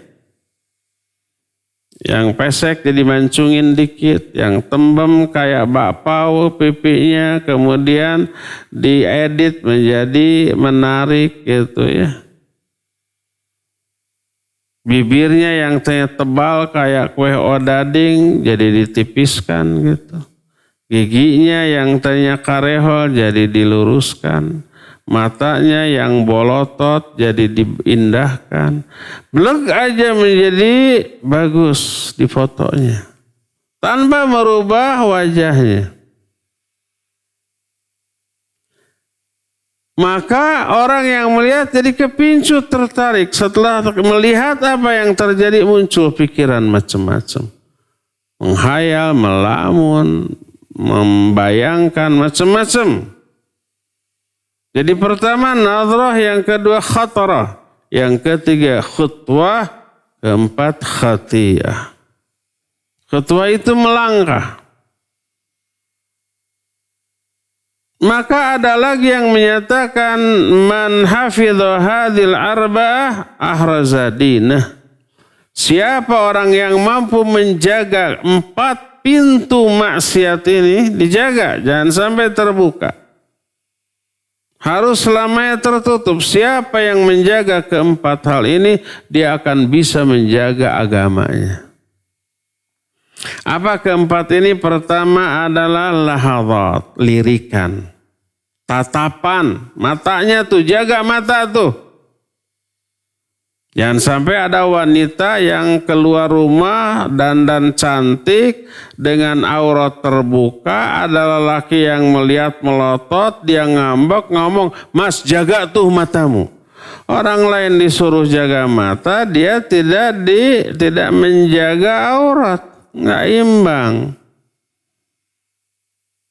S2: Yang pesek jadi mancungin dikit, yang tembem kayak bakpao pipinya, kemudian diedit menjadi menarik gitu ya. Bibirnya yang tebal kayak kue odading jadi ditipiskan gitu. Giginya yang tadinya karehol jadi diluruskan. Matanya yang bolotot jadi diindahkan. Blek aja menjadi bagus di fotonya. Tanpa merubah wajahnya. Maka orang yang melihat jadi kepincut, tertarik. Setelah melihat apa yang terjadi muncul pikiran macam-macam. Menghayal, melamun, membayangkan macam-macam. Jadi pertama nadhrah, yang kedua khatarah, yang ketiga khutwah, keempat khatiyah. Khutwah itu melangkah. Maka ada lagi yang menyatakan man hafidha hadhil arba'ah ahraza dinah. Siapa orang yang mampu menjaga 4 pintu maksiat ini, dijaga, jangan sampai terbuka. Harus selamanya tertutup. Siapa yang menjaga keempat hal ini, dia akan bisa menjaga agamanya. Apa keempat ini? Pertama adalah lahadhat, lirikan, tatapan, matanya tuh, jaga mata tuh. Jangan sampai ada wanita yang keluar rumah dandan cantik dengan aurat terbuka, ada lelaki yang melihat melotot, dia ngambek ngomong, "Mas, jaga tuh matamu." Orang lain disuruh jaga mata, dia tidak menjaga aurat. Nggak imbang.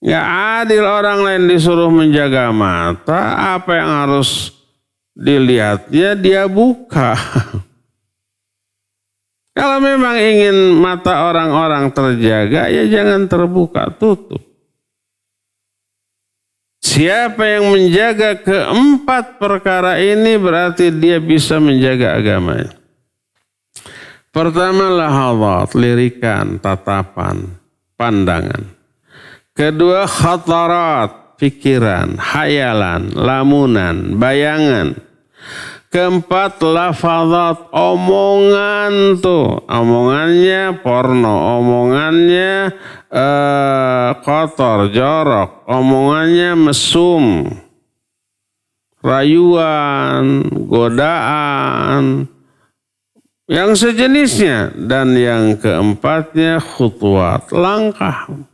S2: Nggak adil, orang lain disuruh menjaga mata, apa yang harus dilihatnya dia buka. Kalau memang ingin mata orang-orang terjaga, ya jangan terbuka, tutup. Siapa yang menjaga keempat perkara ini berarti dia bisa menjaga agamanya. Pertama lahadhat, lirikan, tatapan, pandangan. Kedua khatarat, pikiran, hayalan, lamunan, bayangan. Keempat lafazat, omongan tuh. Omongannya porno, omongannya kotor, jorok, omongannya mesum, rayuan, godaan, yang sejenisnya. Dan yang keempatnya khutwat, langkah.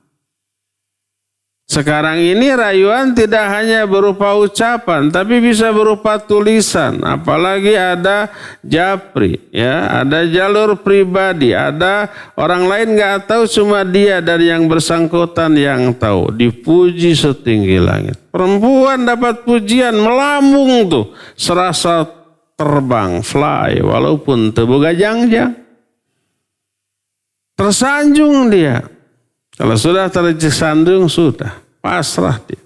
S2: Sekarang ini rayuan tidak hanya berupa ucapan, tapi bisa berupa tulisan. Apalagi ada japri, ya, ada jalur pribadi, ada orang lain nggak tahu, cuma dia dan yang bersangkutan yang tahu. Dipuji setinggi langit. Perempuan dapat pujian, melambung tuh, serasa terbang, fly, walaupun teboga jangjang. Tersanjung dia. Kalau sudah tersanjung, sudah pasrah dia.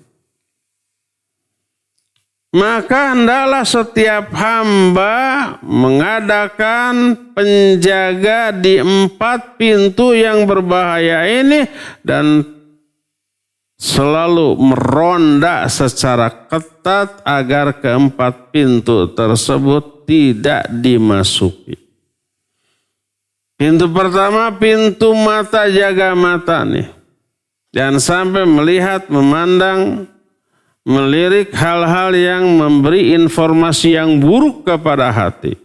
S2: Maka hendaklah setiap hamba mengadakan penjaga di 4 pintu yang berbahaya ini dan selalu meronda secara ketat agar keempat pintu tersebut tidak dimasuki. Pintu pertama, pintu mata, jaga mata nih. Jangan sampai melihat, memandang, melirik hal-hal yang memberi informasi yang buruk kepada hati.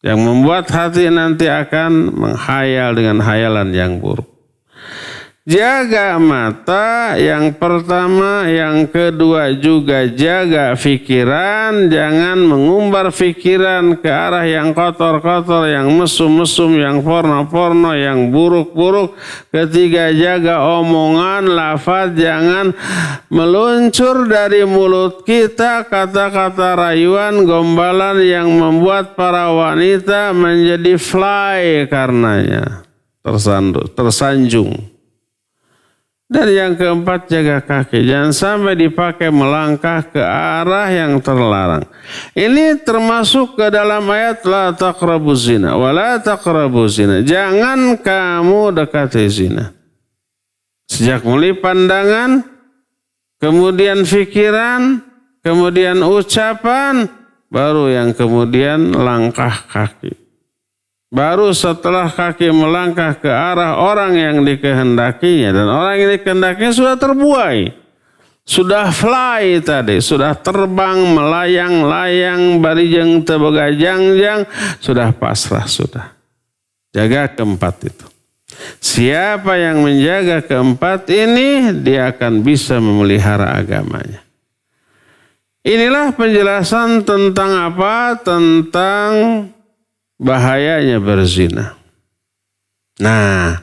S2: Yang membuat hati nanti akan menghayal dengan hayalan yang buruk. Jaga mata yang pertama, yang kedua juga jaga pikiran, jangan mengumbar pikiran ke arah yang kotor-kotor, yang mesum-mesum, yang porno-porno, yang buruk-buruk. Ketiga, jaga omongan, lafaz, jangan meluncur dari mulut kita kata-kata rayuan, gombalan yang membuat para wanita menjadi fly karenanya, tersanjung. Dan yang keempat, jaga kaki. Jangan sampai dipakai melangkah ke arah yang terlarang. Ini termasuk ke dalam ayat la taqrabuz zina wa la taqrabuz zina. Jangan kamu dekati zina. Sejak mulai pandangan, kemudian pikiran, kemudian ucapan, baru yang kemudian langkah kaki. Baru setelah kaki melangkah ke arah orang yang dikehendakinya, dan orang yang dikehendakinya sudah terbuai, sudah fly tadi, sudah terbang, melayang-layang, barijeng tebegajang-jang, sudah pasrah, sudah. Jaga keempat itu. Siapa yang menjaga keempat ini, dia akan bisa memelihara agamanya. Inilah penjelasan tentang apa? Tentang bahayanya berzina. Nah,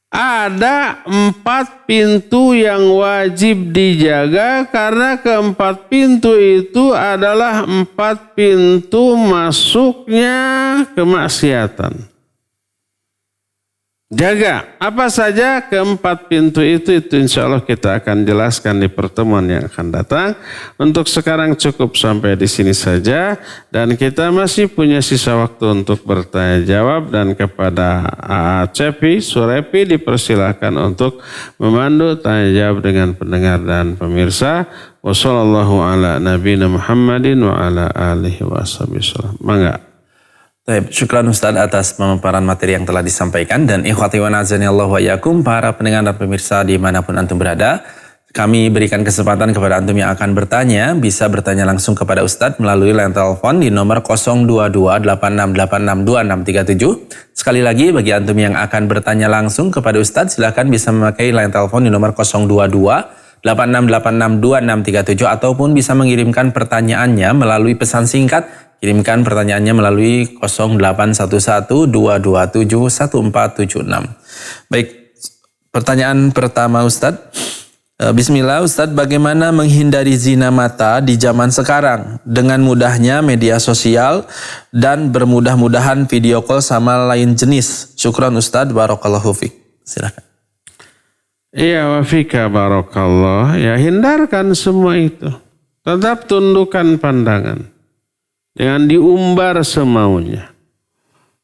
S2: ada 4 pintu yang wajib dijaga karena keempat pintu itu adalah 4 pintu masuknya kemaksiatan. Jaga apa saja keempat pintu itu insya Allah kita akan jelaskan di pertemuan yang akan datang. Untuk sekarang cukup sampai di sini saja, dan kita masih punya sisa waktu untuk bertanya jawab, dan kepada Cepi Surepi dipersilakan untuk memandu tanya jawab dengan pendengar dan pemirsa. Wassallallahu ala nabiyina Muhammadin wa ala alihi wasallam. Mangga.
S3: Baik, syukran Ustaz atas pemaparan materi yang telah disampaikan. Dan ikhwati wa nazanillahu wa yakum, para pendengar dan pemirsa dimanapun antum berada, kami berikan kesempatan kepada antum yang akan bertanya, bisa bertanya langsung kepada Ustaz melalui line telepon di nomor 02286862637. Sekali lagi, bagi antum yang akan bertanya langsung kepada Ustaz, silakan bisa memakai line telepon di nomor 02286862637, ataupun bisa mengirimkan pertanyaannya melalui pesan singkat. Kirimkan pertanyaannya melalui 0811-227-1476. Baik, pertanyaan pertama Ustadz. Bismillah Ustadz, bagaimana menghindari zina mata di zaman sekarang? Dengan mudahnya media sosial dan bermudah-mudahan video call sama lain jenis. Syukran Ustadz, barakallahu fiik. Silakan.
S2: Iya, wafika barakallah. Ya, hindarkan semua itu. Tetap tundukkan pandangan. Jangan diumbar semaunya.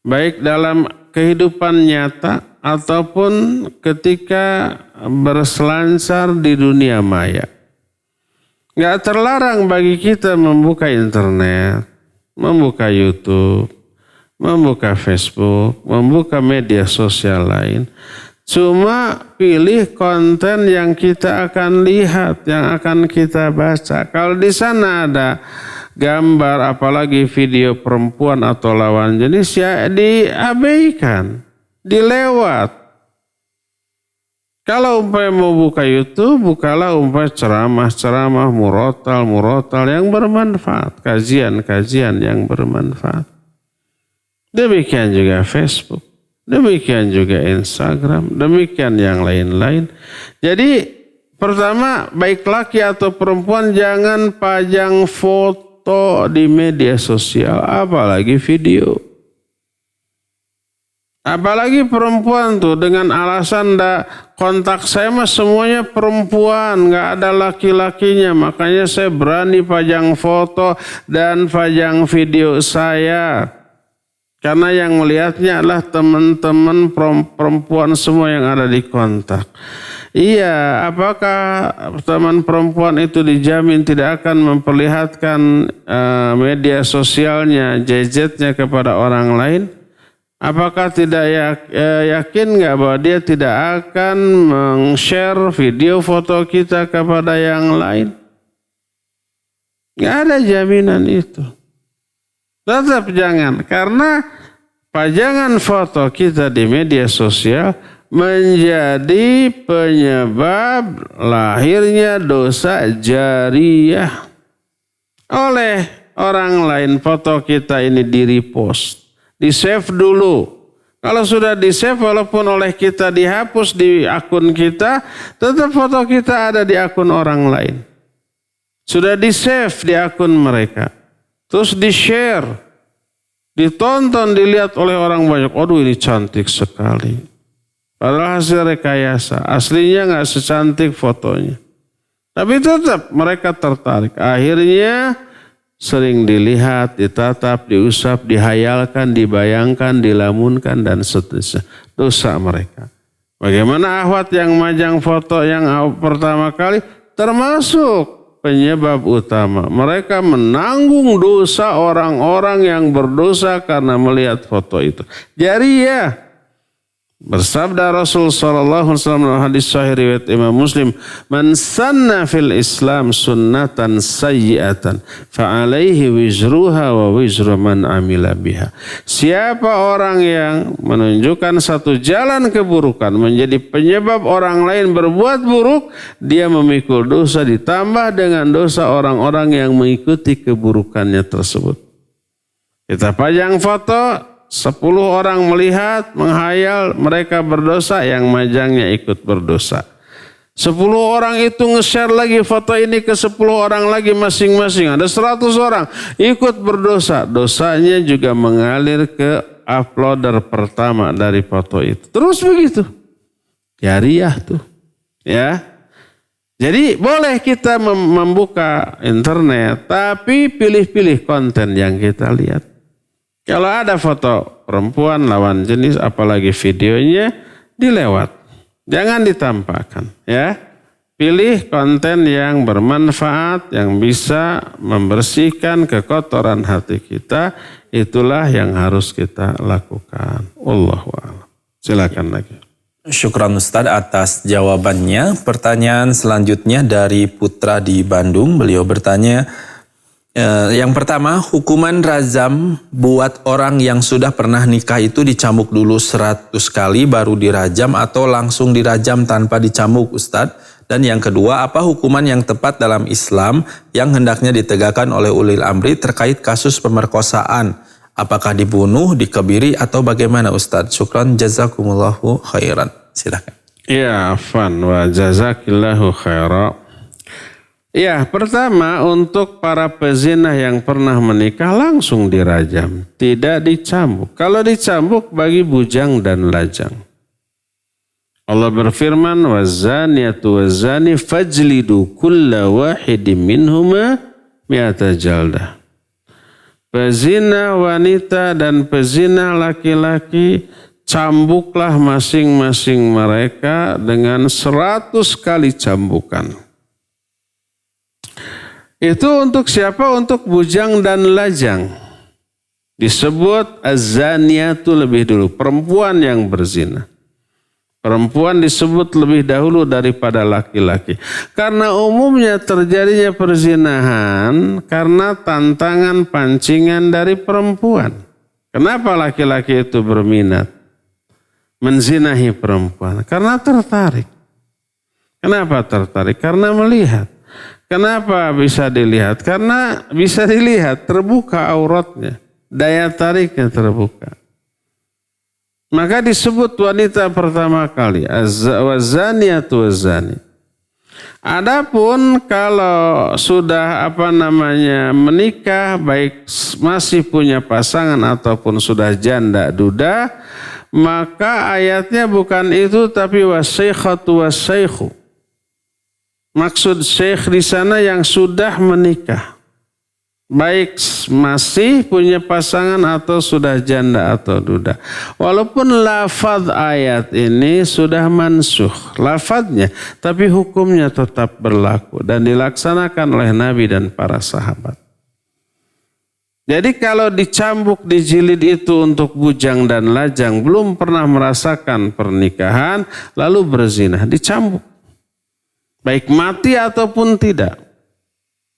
S2: Baik dalam kehidupan nyata ataupun ketika berselancar di dunia maya. Gak terlarang bagi kita membuka internet, membuka YouTube, membuka Facebook, membuka media sosial lain. Cuma pilih konten yang kita akan lihat, yang akan kita baca. Kalau di sana ada gambar, apalagi video perempuan atau lawan jenis, ya diabaikan, dilewat. Kalau umpamanya mau buka YouTube, bukalah umpamanya ceramah-ceramah, murotal yang bermanfaat, kajian-kajian yang bermanfaat. Demikian juga Facebook, demikian juga Instagram, demikian yang lain-lain. Jadi pertama, baik laki atau perempuan jangan pajang foto di media sosial, apalagi video. Apalagi perempuan tuh dengan alasan kontak saya mah semuanya perempuan, nggak ada laki-lakinya, makanya saya berani pajang foto dan pajang video saya. Karena yang melihatnya adalah teman-teman perempuan semua yang ada di kontak. Iya, apakah teman perempuan itu dijamin tidak akan memperlihatkan media sosialnya, gadgetnya kepada orang lain? Apakah tidak yakin nggak bahwa dia tidak akan meng-share video foto kita kepada yang lain? Nggak ada jaminan itu. Tetap jangan, karena pajangan foto kita di media sosial menjadi penyebab lahirnya dosa jariyah. Oleh orang lain foto kita ini di-repost, di-save dulu. Kalau sudah di-save walaupun oleh kita dihapus di akun kita, tetap foto kita ada di akun orang lain. Sudah di-save di akun mereka. Terus di-share, ditonton, dilihat oleh orang banyak. Aduh, ini cantik sekali. Padahal hasil rekayasa. Aslinya nggak secantik fotonya. Tapi tetap mereka tertarik. Akhirnya sering dilihat, ditatap, diusap, dihayalkan, dibayangkan, dilamunkan, dan seterusnya. Dosa mereka. Bagaimana akhwat yang majang foto yang pertama kali? Termasuk penyebab utama. Mereka menanggung dosa orang-orang yang berdosa karena melihat foto itu. Jariyah. Bersabda Rasul sallallahu alaihi wasallam dalam hadis sahih riwayat Imam Muslim, "Man sanna fil Islam sunnatan sayyi'atan fa alaihi wizruha wa wizru man amila biha." Siapa orang yang menunjukkan satu jalan keburukan menjadi penyebab orang lain berbuat buruk, dia memikul dosa ditambah dengan dosa orang-orang yang mengikuti keburukannya tersebut. Kita pajang foto, 10 orang melihat, menghayal, mereka berdosa, yang majangnya ikut berdosa. 10 orang itu nge-share lagi foto ini ke 10 orang lagi masing-masing. Ada 100 orang ikut berdosa. Dosanya juga mengalir ke uploader pertama dari foto itu. Terus begitu. Jariyah tuh. Ya. Jadi boleh kita membuka internet, tapi pilih-pilih konten yang kita lihat. Kalau ada foto perempuan lawan jenis, apalagi videonya, dilewat. Jangan ditampakkan, ya. Pilih konten yang bermanfaat, yang bisa membersihkan kekotoran hati kita. Itulah yang harus kita lakukan. Allahu a'lam. Silakan lagi.
S3: Syukran Ustadz atas jawabannya. Pertanyaan selanjutnya dari Putra di Bandung. Beliau bertanya, yang pertama, hukuman rajam buat orang yang sudah pernah nikah itu dicambuk dulu 100 kali baru dirajam atau langsung dirajam tanpa dicambuk, Ustadz? Dan yang kedua, apa hukuman yang tepat dalam Islam yang hendaknya ditegakkan oleh ulil amri terkait kasus pemerkosaan? Apakah dibunuh, dikebiri, atau bagaimana, Ustadz? Syukran, jazakumullahu khairan. Silakan.
S2: Ya, afan wa jazakillahu khairan. Ya, pertama untuk para pezina yang pernah menikah langsung dirajam, tidak dicambuk. Kalau dicambuk bagi bujang dan lajang. Allah berfirman, "Wazaniyatu wazani fajlidu kulla wahidin minhuma mi'ata jaldah." Pezina wanita dan pezina laki-laki, cambuklah masing-masing mereka dengan 100 kali cambukan. Itu untuk siapa? Untuk bujang dan lajang. Disebut az-zaniyatu lebih dulu, perempuan yang berzina. Perempuan disebut lebih dahulu daripada laki-laki. Karena umumnya terjadinya perzinahan karena tantangan pancingan dari perempuan. Kenapa laki-laki itu berminat menzinahi perempuan? Karena tertarik. Kenapa tertarik? Karena melihat. Kenapa bisa dilihat? Karena bisa dilihat, terbuka auratnya, daya tariknya terbuka. Maka disebut wanita pertama kali, wazaniyatu wazani. Adapun kalau sudah menikah, baik masih punya pasangan ataupun sudah janda duda, maka ayatnya bukan itu tapi wasaikhatu wasaikhu. Maksud syekh di sana yang sudah menikah. Baik masih punya pasangan atau sudah janda atau duda. Walaupun lafaz ayat ini sudah mansuh. Lafaznya, tapi hukumnya tetap berlaku. Dan dilaksanakan oleh Nabi dan para sahabat. Jadi kalau dicambuk, dijilid itu untuk bujang dan lajang, belum pernah merasakan pernikahan, lalu berzina, dicambuk. Baik mati ataupun tidak.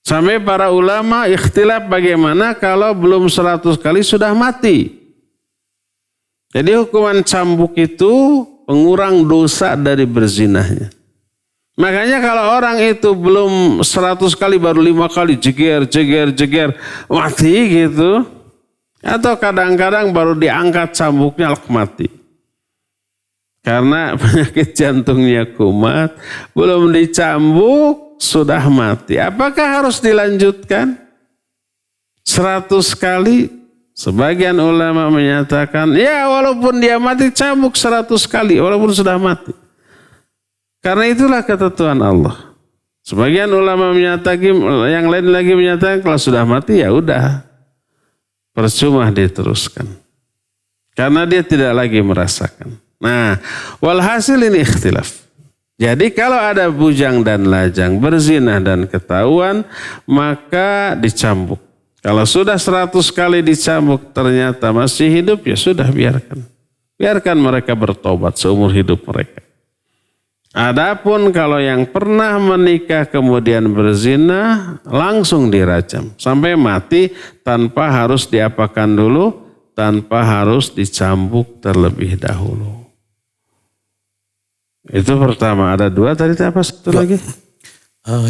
S2: Sampai para ulama ikhtilaf bagaimana kalau belum 100 kali sudah mati. Jadi hukuman cambuk itu pengurang dosa dari berzinahnya. Makanya kalau orang itu belum 100 kali baru 5 kali jeger mati gitu. Atau kadang-kadang baru diangkat cambuknya mati. Karena penyakit jantungnya kumat, belum dicambuk sudah mati. Apakah harus dilanjutkan 100 kali? Sebagian ulama menyatakan, ya walaupun dia mati cambuk 100 kali walaupun sudah mati. Karena itulah ketentuan Allah. Sebagian ulama menyatakan, yang lain lagi menyatakan kalau sudah mati ya udah, percuma diteruskan. Karena dia tidak lagi merasakan. Nah, walhasil ini ikhtilaf. Jadi kalau ada bujang dan lajang, berzinah dan ketahuan, maka dicambuk. Kalau sudah 100 kali dicambuk ternyata masih hidup, ya sudah biarkan. Biarkan mereka bertobat seumur hidup mereka. Adapun kalau yang pernah menikah kemudian berzina, langsung dirajam sampai mati tanpa harus diapakan dulu, tanpa harus dicambuk terlebih dahulu. Itu pertama. Ada 2 tadi, apa satu lagi?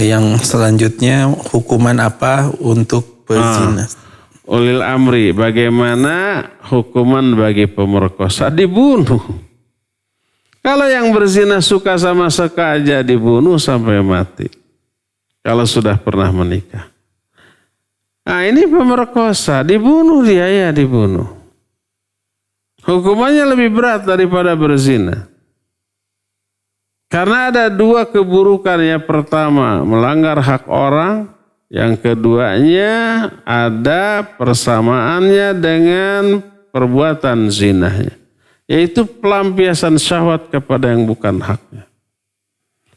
S3: Yang selanjutnya hukuman apa untuk berzina?
S2: Ulil amri, bagaimana hukuman bagi pemerkosa? Dibunuh. Kalau yang berzina suka sama sengaja dibunuh sampai mati. Kalau sudah pernah menikah. Nah ini pemerkosa, dibunuh dia ya dibunuh. Hukumannya lebih berat daripada berzina. Karena ada 2 keburukan. Yang pertama melanggar hak orang. Yang keduanya ada persamaannya dengan perbuatan zinahnya. Yaitu pelampiasan syahwat kepada yang bukan haknya.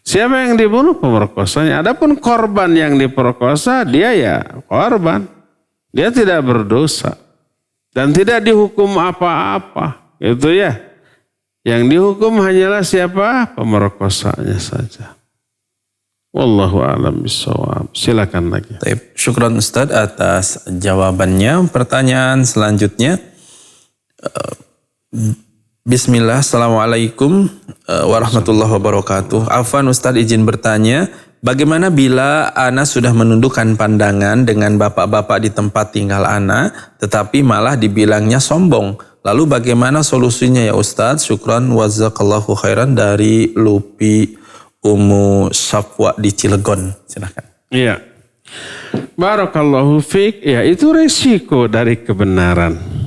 S2: Siapa yang dibunuh? Pemerkosanya. Adapun korban yang diperkosa, dia ya korban. Dia tidak berdosa. Dan tidak dihukum apa-apa. Itu ya. Yang dihukum hanyalah siapa? Pemerkosanya saja. Wallahu a'lam bishawab. Silakan lagi.
S3: Syukran Ustaz atas jawabannya. Pertanyaan selanjutnya. Bismillah, Assalamualaikum warahmatullahi wabarakatuh. Afwan Ustaz izin bertanya, bagaimana bila ana sudah menundukkan pandangan dengan bapak-bapak di tempat tinggal ana, tetapi malah dibilangnya sombong? Lalu bagaimana solusinya ya Ustaz? Syukran wazakallahu khairan dari Lupi Umu Safwa di Cilegon. Silakan.
S2: Iya. Barakallahu fiik. Ya, itu resiko dari kebenaran.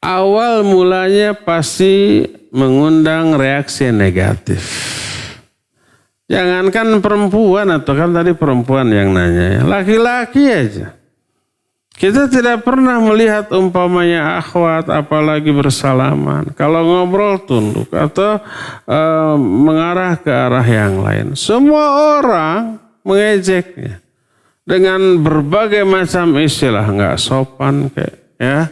S2: Awal mulanya pasti mengundang reaksi negatif. Jangankan perempuan, atau kan tadi perempuan yang nanya ya, laki-laki aja. Kita tidak pernah melihat umpamanya akhwat apalagi bersalaman. Kalau ngobrol tunduk atau mengarah ke arah yang lain. Semua orang mengejeknya dengan berbagai macam istilah, nggak sopan kayak ya.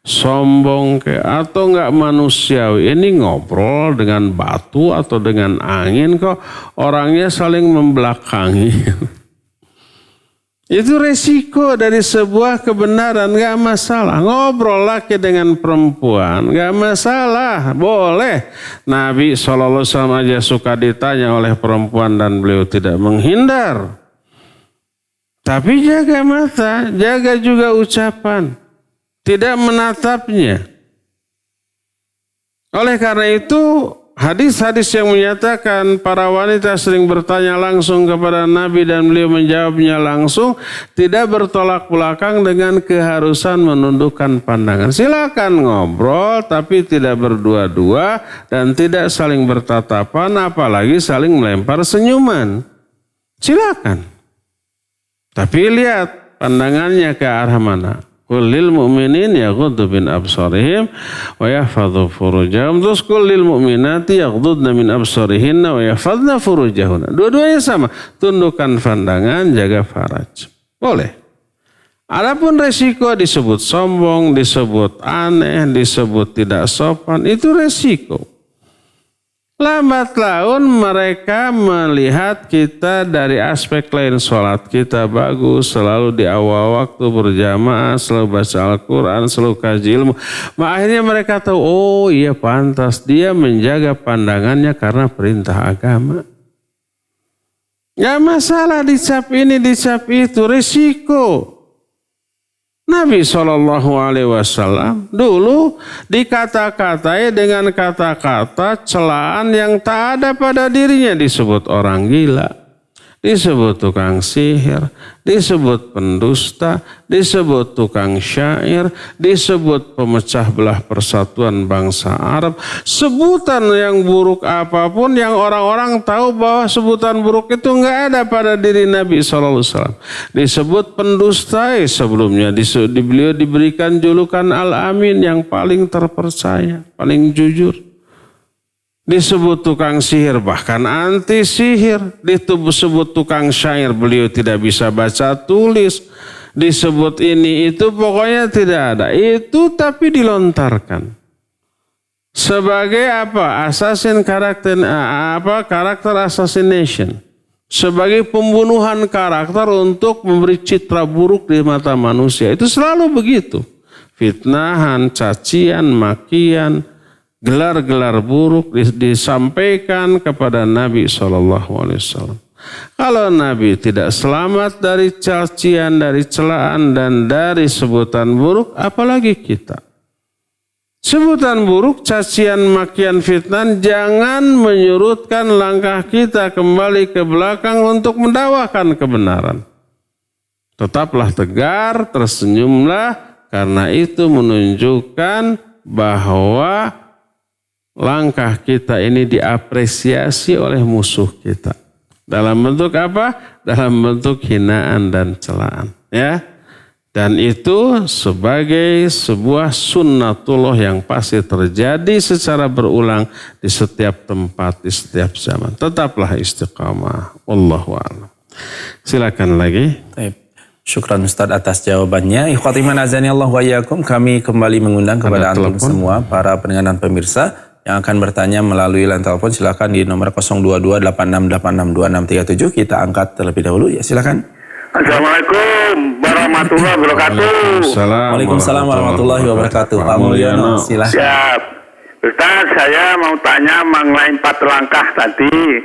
S2: Sombong atau enggak manusiawi. Ini ngobrol dengan batu atau dengan angin kok orangnya saling membelakangi. Itu resiko dari sebuah kebenaran, enggak masalah. Ngobrol laki dengan perempuan enggak masalah, boleh. Nabi SAW aja suka ditanya oleh perempuan dan beliau tidak menghindar. Tapi jaga mata, jaga juga ucapan. Tidak menatapnya. Oleh karena itu hadis-hadis yang menyatakan para wanita sering bertanya langsung kepada Nabi dan beliau menjawabnya langsung, tidak bertolak belakang dengan keharusan menundukkan pandangan. Silakan ngobrol tapi tidak berdua-dua dan tidak saling bertatapan, apalagi saling melempar senyuman. Silakan. Tapi lihat pandangannya ke arah mana. Kullil mu'minin yaghuddu min absarihim wa yahfadhu furujahum. Terus kullil mu'minati yaghuddna min absarihinna wa yahfadhna furujahunna. Dua-duanya sama. Tundukkan pandangan, jaga faraj. Boleh. Adapun resiko disebut sombong, disebut aneh, disebut tidak sopan, itu resiko. Lambat laun mereka melihat kita dari aspek lain. Sholat kita bagus, selalu di awal waktu berjamaah, selalu baca Al-Quran, selalu kaji ilmu. Akhirnya mereka tahu, oh iya pantas dia menjaga pandangannya karena perintah agama. Gak masalah dicap ini, dicap itu, risiko. Nabi SAW dulu dikata-katai dengan kata-kata celaan yang tak ada pada dirinya. Disebut orang gila, disebut tukang sihir, disebut pendusta, disebut tukang syair, disebut pemecah belah persatuan bangsa Arab. Sebutan yang buruk apapun yang orang-orang tahu bahwa sebutan buruk itu enggak ada pada diri Nabi SAW. Disebut pendusta, sebelumnya beliau diberikan julukan Al-Amin yang paling terpercaya, paling jujur. Disebut tukang sihir, bahkan anti sihir. Disebut tukang syair, beliau tidak bisa baca tulis. Disebut ini itu, pokoknya tidak ada. Itu tapi dilontarkan. Sebagai apa? Karakter assassination. Sebagai pembunuhan karakter untuk memberi citra buruk di mata manusia. Itu selalu begitu. Fitnahan, cacian, makian, gelar-gelar buruk disampaikan kepada Nabi SAW. Kalau Nabi tidak selamat dari cacian, dari celaan, dan dari sebutan buruk, apalagi kita. Sebutan buruk, cacian, makian, fitnah jangan menyurutkan langkah kita kembali ke belakang untuk mendakwakan kebenaran. Tetaplah tegar, tersenyumlah, karena itu menunjukkan bahwa langkah kita ini diapresiasi oleh musuh kita. Dalam bentuk apa? Dalam bentuk hinaan dan celaan. Ya. Dan itu sebagai sebuah sunnatullah yang pasti terjadi secara berulang di setiap tempat, di setiap zaman. Tetaplah istiqamah. Wallahu a'lam. Silakan lagi.
S3: Syukran Ustaz atas jawabannya. Ikhwati iman azani Allah wa iyyakum, kami kembali mengundang kepada antum semua para pendengar dan pemirsa yang akan bertanya melalui line telepon. Silakan di nomor 02286862637 kita angkat terlebih dahulu. Ya, silakan.
S4: Assalamualaikum warahmatullahi wabarakatuh.
S3: Waalaikumsalam warahmatullahi wabarakatuh. Pak Mulyono, silakan.
S4: Siap. Ustaz, saya mau tanya mengenai 4 langkah tadi.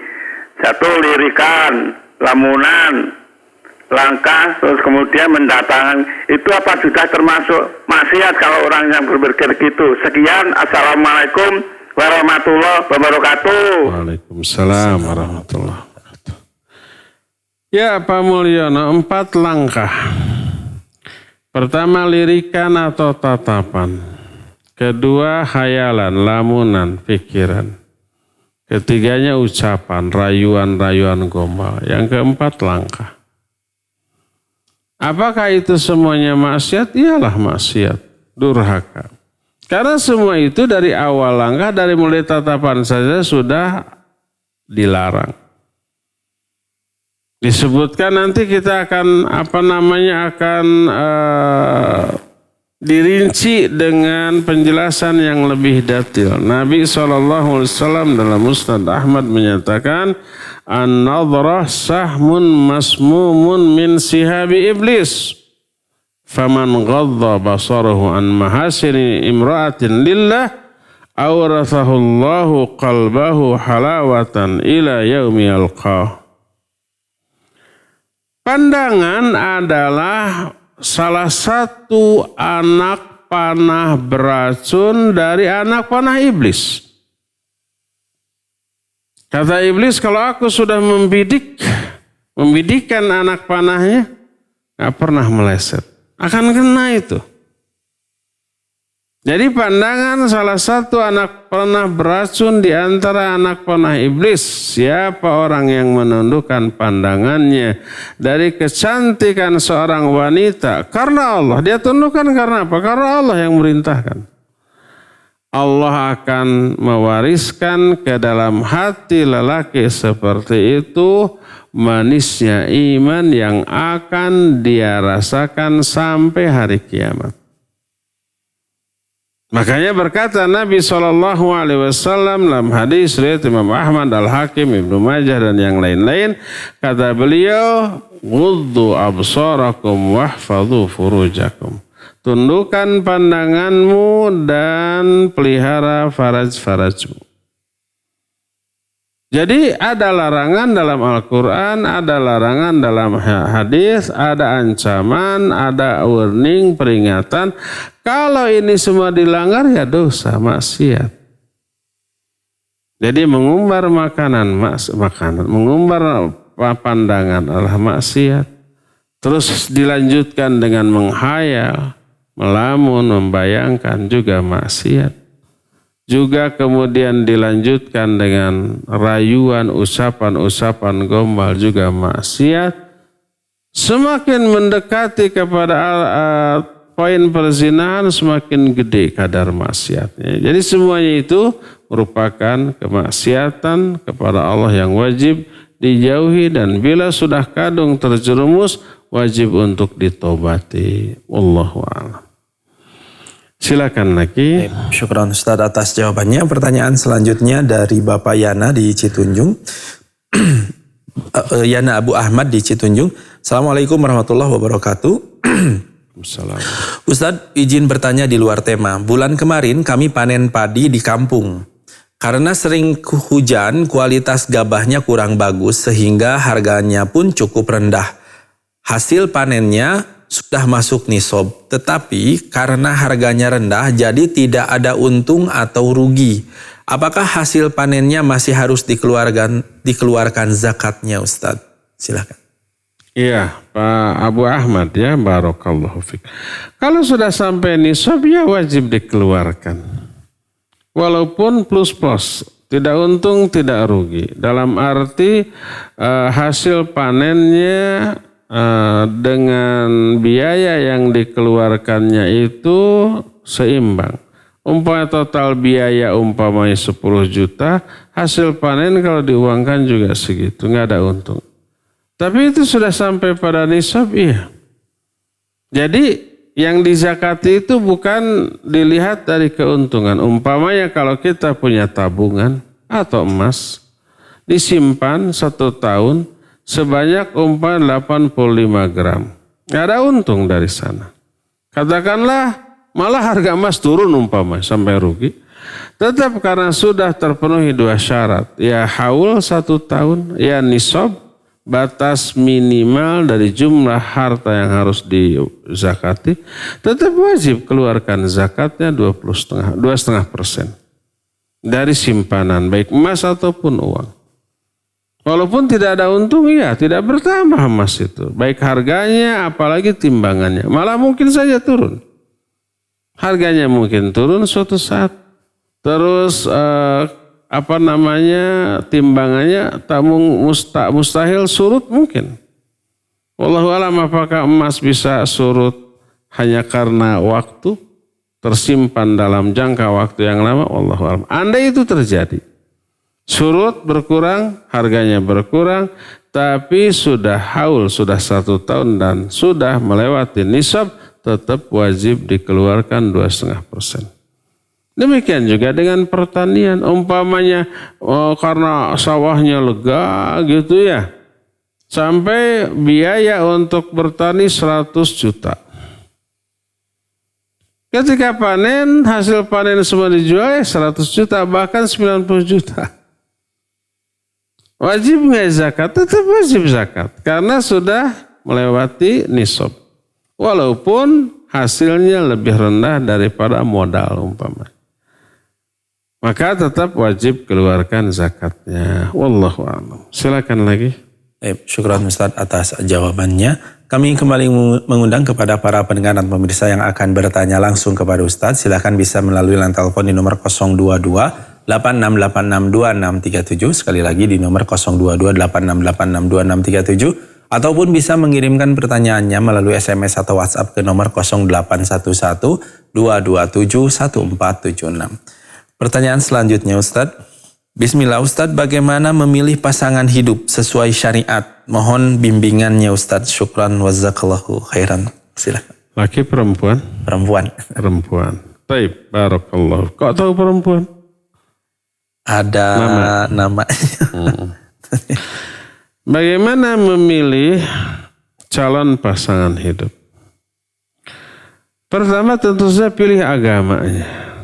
S4: 1, lirikan, lamunan, langkah, terus kemudian mendatangkan. Itu apa sudah termasuk maksiat kalau orang yang berpikir gitu? Sekian, assalamualaikum warahmatullahi wabarakatuh.
S2: Waalaikumsalam warahmatullahi wabarakatuh. Ya Pak Mulyono, 4 langkah. Pertama lirikan atau tatapan. Kedua hayalan, lamunan, pikiran. Ketiganya ucapan, rayuan-rayuan gombal. Yang keempat langkah. Apakah itu semuanya maksiat? Iyalah maksiat, durhaka. Karena semua itu dari awal langkah, dari mulai tatapan saja sudah dilarang. Disebutkan nanti kita akan dirinci dengan penjelasan yang lebih detail. Nabi SAW dalam Musnad Ahmad menyatakan, an-nadhrah sahmun masmumun min sihabi iblis. Faman ghadda basarahu an mahasini imra'atin lillah awrathahu Allahu qalbahu halawatan ila yaumi yalqah. Pandangan adalah salah satu anak panah beracun dari anak panah iblis. Kata iblis, kalau aku sudah membidikkan anak panahnya, gak pernah meleset. Akan kena itu. Jadi pandangan salah satu anak panah beracun di antara anak panah iblis. Siapa orang yang menundukkan pandangannya dari kecantikan seorang wanita karena Allah. Dia tundukkan karena apa? Karena Allah yang merintahkan. Allah akan mewariskan ke dalam hati lelaki seperti itu manisnya iman yang akan dia rasakan sampai hari kiamat. Makanya berkata Nabi SAW dalam hadis riwayat Imam Ahmad, Al-Hakim, Ibnu Majah dan yang lain-lain, kata beliau, "Ghuddu absarakum wahfadhu furujakum." Tundukkan pandanganmu dan pelihara faraj-farajmu. Jadi ada larangan dalam Al-Quran, ada larangan dalam hadis, ada ancaman, ada warning, peringatan. Kalau ini semua dilanggar ya dosa, maksiat. Jadi mengumbar makanan, mengumbar pandangan adalah maksiat. Terus dilanjutkan dengan menghayal, melamun, membayangkan juga maksiat. Juga kemudian dilanjutkan dengan rayuan, usapan-usapan gombal juga maksiat. Semakin mendekati kepada poin perzinahan semakin gede kadar maksiatnya. Jadi semuanya itu merupakan kemaksiatan kepada Allah yang wajib dijauhi dan bila sudah kadung terjerumus wajib untuk ditobati. Wallahu a'lam. Silakan lagi.
S3: Syukran Ustaz atas jawabannya. Pertanyaan selanjutnya dari Bapak Yana di Citunjung. Yana Abu Ahmad di Citunjung. Assalamualaikum warahmatullahi wabarakatuh. Ustaz, izin bertanya di luar tema. Bulan kemarin kami panen padi di kampung. Karena sering hujan, kualitas gabahnya kurang bagus sehingga harganya pun cukup rendah. Hasil panennya sudah masuk nisab, tetapi karena harganya rendah jadi tidak ada untung atau rugi. Apakah hasil panennya masih harus dikeluarkan zakatnya, Ustaz? Silakan.
S2: Iya, Pak Abu Ahmad ya, barakallahu fiik. Kalau sudah sampai nisab ya wajib dikeluarkan. Walaupun plus-plus, tidak untung, tidak rugi. Dalam arti hasil panennya dengan biaya yang dikeluarkannya itu seimbang. Umpamanya total biaya umpamanya 10 juta, hasil panen kalau diuangkan juga segitu, nggak ada untung. Tapi itu sudah sampai pada nisab, iya. Jadi yang dizakati itu bukan dilihat dari keuntungan. Umpamanya kalau kita punya tabungan atau emas, disimpan 1 tahun, sebanyak 85 gram. Nggak ada untung dari sana. Katakanlah malah harga emas turun umpama sampai rugi. Tetap karena sudah terpenuhi 2 syarat. Ya haul 1 tahun, ya nisab, batas minimal dari jumlah harta yang harus dizakati. Tetap wajib keluarkan zakatnya 2,5% dari simpanan baik emas ataupun uang. Walaupun tidak ada untung, ya tidak bertambah emas itu. Baik harganya, apalagi timbangannya. Malah mungkin saja turun. Harganya mungkin turun suatu saat. Terus timbangannya tak mustahil surut mungkin. Wallahu a'lam, apakah emas bisa surut hanya karena waktu? Tersimpan dalam jangka waktu yang lama? Wallahu a'lam. Andai itu terjadi. Surut berkurang, harganya berkurang, tapi sudah haul, sudah 1 tahun dan sudah melewati nisab, tetap wajib dikeluarkan 2,5%. Demikian juga dengan pertanian, umpamanya karena sawahnya lega gitu ya, sampai biaya untuk bertani 100 juta. Ketika panen, hasil panen semua dijual 100 juta, bahkan 90 juta. Wajib nggak zakat? Tetap wajib zakat karena sudah melewati nisab. Walaupun hasilnya lebih rendah daripada modal umpama. Maka tetap wajib keluarkan zakatnya. Wallahu a'lam. Silakan lagi.
S3: Syukran Ustaz atas jawabannya. Kami kembali mengundang kepada para pendengar dan pemirsa yang akan bertanya langsung kepada Ustaz. Silakan bisa melalui line telepon di nomor 022 86862637, sekali lagi di nomor 02286862637, ataupun bisa mengirimkan pertanyaannya melalui SMS atau WhatsApp ke nomor 081122711476. Pertanyaan selanjutnya Ustadz. Bismillah Ustadz, bagaimana memilih pasangan hidup sesuai syariat? Mohon bimbingannya Ustadz. Syukran wa jazakallahu khairan. Silakan.
S2: Laki perempuan?
S3: Perempuan.
S2: Perempuan. Taib, barakallah. Kok tahu perempuan?
S3: Ada namanya.
S2: Bagaimana memilih calon pasangan hidup? Pertama tentu saja pilih agamanya.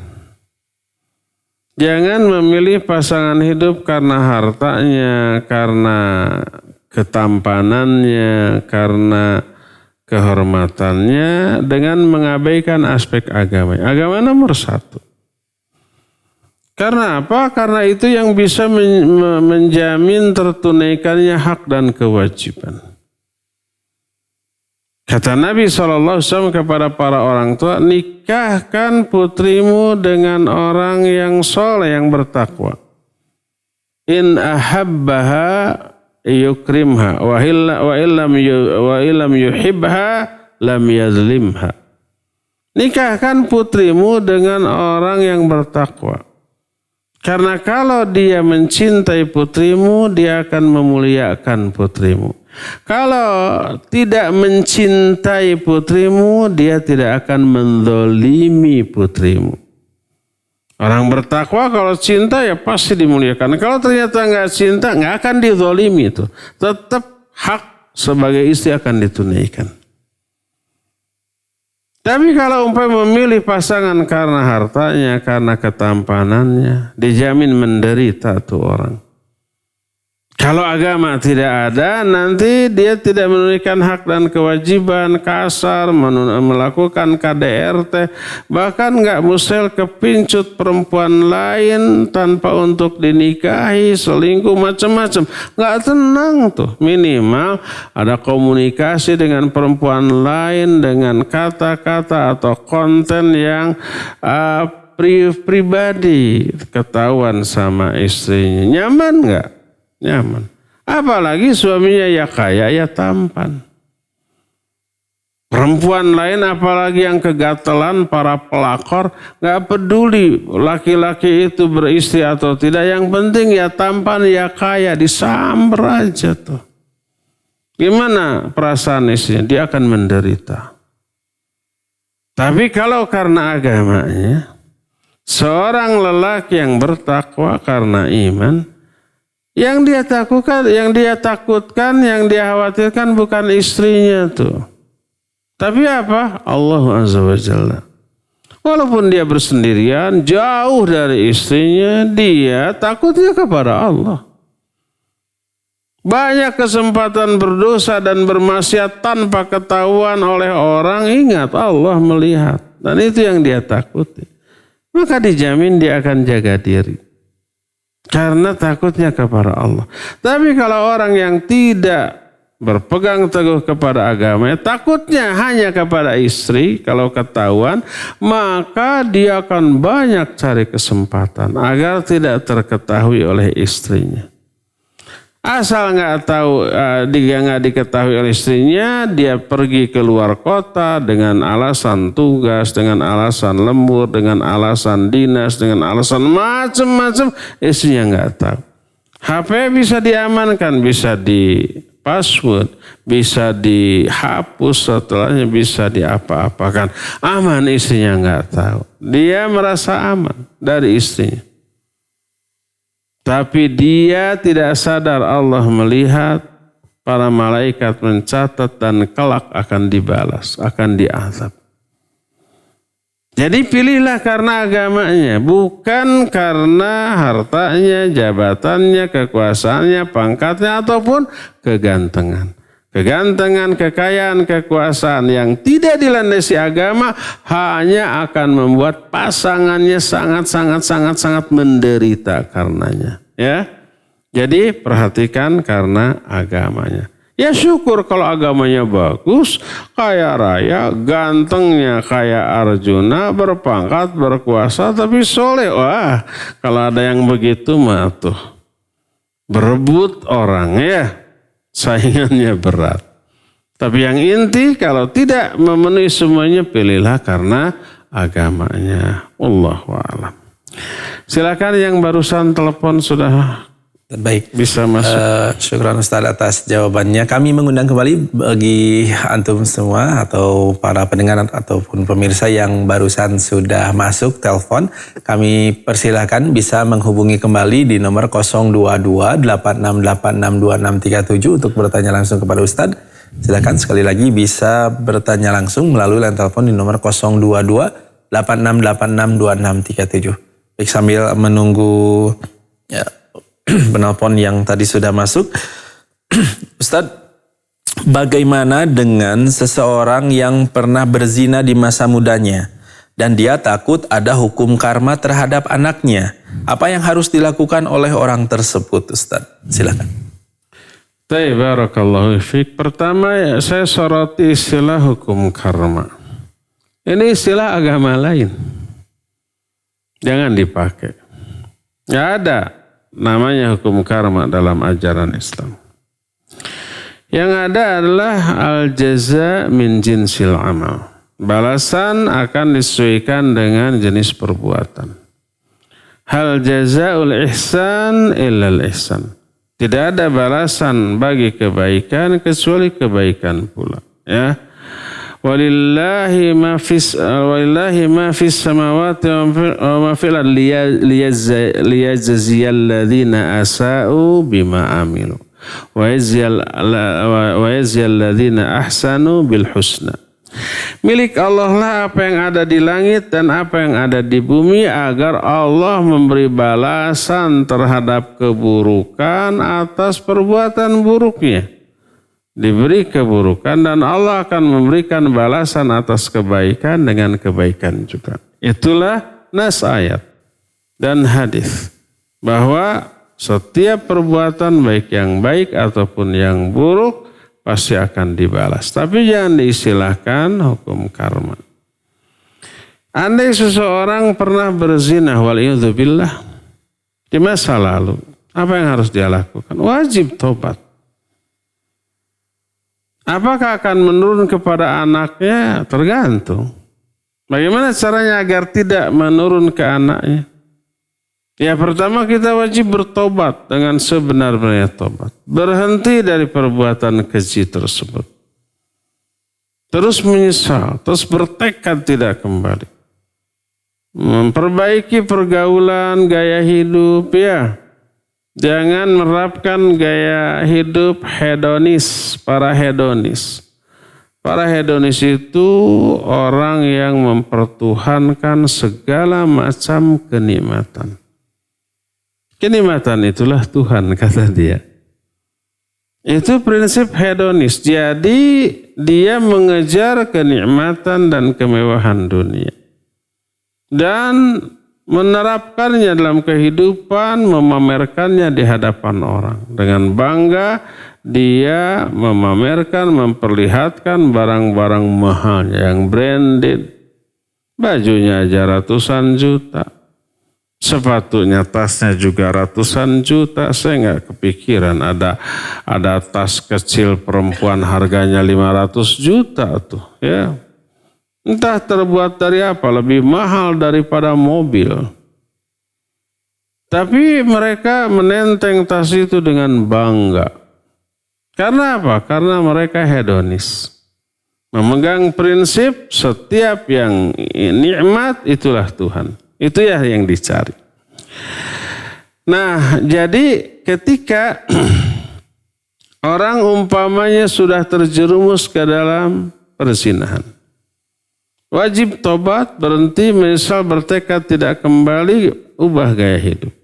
S2: Jangan memilih pasangan hidup karena hartanya, karena ketampanannya, karena kehormatannya dengan mengabaikan aspek agama. Agama nomor satu. Karena apa? Karena itu yang bisa menjamin tertunaikannya hak dan kewajiban. Kata Nabi SAW kepada para orang tua, nikahkan putrimu dengan orang yang soleh, yang bertakwa. In ahabbaha yukrimha wa illam yuhibha lam yazlimha. Nikahkan putrimu dengan orang yang bertakwa. Karena kalau dia mencintai putrimu, dia akan memuliakan putrimu. Kalau tidak mencintai putrimu, dia tidak akan menzalimi putrimu. Orang bertakwa kalau cinta ya pasti dimuliakan. Kalau ternyata nggak cinta, nggak akan dizalimi itu. Tetap hak sebagai istri akan ditunaikan. Tapi kalau umpamanya memilih pasangan karena hartanya, karena ketampanannya, dijamin menderita tuh orang. Kalau agama tidak ada, nanti dia tidak menunaikan hak dan kewajiban, kasar, melakukan KDRT, bahkan nggak musel kepincut perempuan lain tanpa untuk dinikahi, selingkuh, macam-macam. Nggak tenang tuh. Minimal ada komunikasi dengan perempuan lain dengan kata-kata atau konten yang pribadi, ketahuan sama istrinya. Nyaman nggak? Nyaman. Apalagi suaminya ya kaya ya tampan. Perempuan lain apalagi yang kegatelan, para pelakor, gak peduli laki-laki itu beristri atau tidak. Yang penting ya tampan ya kaya, disamber aja tuh. Gimana perasaan istrinya? Dia akan menderita. Tapi kalau karena agamanya, seorang lelaki yang bertakwa karena iman, Yang dia takutkan, yang dia khawatirkan bukan istrinya tuh. Tapi apa? Allah Azza wa Jalla. Walaupun dia bersendirian, jauh dari istrinya, dia takutnya kepada Allah. Banyak kesempatan berdosa dan bermaksiat tanpa ketahuan oleh orang, ingat Allah melihat. Dan itu yang dia takuti. Maka dijamin dia akan jaga diri. Karena takutnya kepada Allah. Tapi kalau orang yang tidak berpegang teguh kepada agamanya, takutnya hanya kepada istri, kalau ketahuan, maka dia akan banyak cari kesempatan agar tidak terketahui oleh istrinya. Asal nggak tahu, dia nggak diketahui oleh istrinya, dia pergi ke luar kota dengan alasan tugas, dengan alasan lembur, dengan alasan dinas, dengan alasan macam-macam, istrinya nggak tahu. HP bisa diamankan, bisa di password, bisa dihapus, setelahnya bisa diapa-apakan. Aman, istrinya nggak tahu. Dia merasa aman dari istrinya. Tapi dia tidak sadar Allah melihat, para malaikat mencatat dan kelak akan dibalas, akan diazab. Jadi pilihlah karena agamanya, bukan karena hartanya, jabatannya, kekuasaannya, pangkatnya, ataupun kegantengan. Kegantengan, kekayaan, kekuasaan yang tidak dilandasi agama hanya akan membuat pasangannya sangat menderita karenanya. Ya, jadi perhatikan karena agamanya. Ya syukur kalau agamanya bagus, kaya raya, gantengnya kayak Arjuna, berpangkat, berkuasa, tapi soleh. Wah, kalau ada yang begitu mah tuh berebut orang ya. Saingannya berat. Tapi yang inti kalau tidak memenuhi semuanya, pilihlah karena agamanya. Wallahu a'lam. Silakan yang barusan telepon sudah
S3: Baik.
S2: bisa masuk.
S3: Syukran Ustaz atas jawabannya. Kami mengundang kembali bagi antum semua atau para pendengar ataupun pemirsa yang barusan sudah masuk telepon. Kami persilahkan bisa menghubungi kembali di nomor 022-8686267 untuk bertanya langsung kepada Ustaz. Silakan sekali lagi bisa bertanya langsung melalui line telepon di nomor 022-8686267. Baik, sambil menunggu ya, penelpon yang tadi sudah masuk. Ustadz, bagaimana dengan seseorang yang pernah berzina di masa mudanya dan dia takut ada hukum karma terhadap anaknya? Apa yang harus dilakukan oleh orang tersebut, Ustadz? Silakan.
S2: Barakallahu fiik. Pertama saya soroti istilah hukum karma. Ini istilah agama lain. Jangan dipakai. Nggak ada namanya hukum karma dalam ajaran Islam. Yang ada adalah al-jaza min jinsil amal. Balasan akan disesuaikan dengan jenis perbuatan. Hal jazaul ihsan illal ihsan. Tidak ada balasan bagi kebaikan kecuali kebaikan pula. Ya. Walillahi ma fis samawati wa ma fil ardi liyajziyal ladzina asa'u bima amilu wa yajziyal ladzina ahsanu bil husna. Milik Allah lah apa yang ada di langit dan apa yang ada di bumi, agar Allah memberi balasan terhadap keburukan atas perbuatan buruknya. Diberi keburukan dan Allah akan memberikan balasan atas kebaikan dengan kebaikan juga. Itulah nas ayat dan hadis bahwa setiap perbuatan baik yang baik ataupun yang buruk pasti akan dibalas. Tapi jangan diistilahkan hukum karma. Andai seseorang pernah berzina waliyadzubillah di masa lalu, apa yang harus dia lakukan? Wajib tobat. Apakah akan menurun kepada anaknya? Tergantung. Bagaimana caranya agar tidak menurun ke anaknya? Ya, pertama kita wajib bertobat dengan sebenar-benarnya tobat. Berhenti dari perbuatan keji tersebut. Terus menyesal, terus bertekad tidak kembali. Memperbaiki pergaulan, gaya hidup, ya. Jangan menerapkan gaya hidup hedonis, para hedonis. Para hedonis itu orang yang mempertuhankan segala macam kenikmatan. Kenikmatan itulah Tuhan, kata dia. Itu prinsip hedonis. Jadi dia mengejar kenikmatan dan kemewahan dunia. Dan menerapkannya dalam kehidupan, memamerkannya di hadapan orang. Dengan bangga dia memamerkan, memperlihatkan barang-barang mahal yang branded. Bajunya aja ratusan juta. Sepatunya, tasnya juga ratusan juta. Saya nggak kepikiran ada tas kecil perempuan harganya 500 juta tuh, ya. Entah terbuat dari apa, lebih mahal daripada mobil. Tapi mereka menenteng tas itu dengan bangga. Karena apa? Karena mereka hedonis. Memegang prinsip setiap yang nikmat itulah Tuhan. Itu ya yang dicari. Nah, jadi ketika orang umpamanya sudah terjerumus ke dalam perzinahan, wajib tobat, berhenti, menyesal, bertekad tidak kembali, ubah gaya hidup.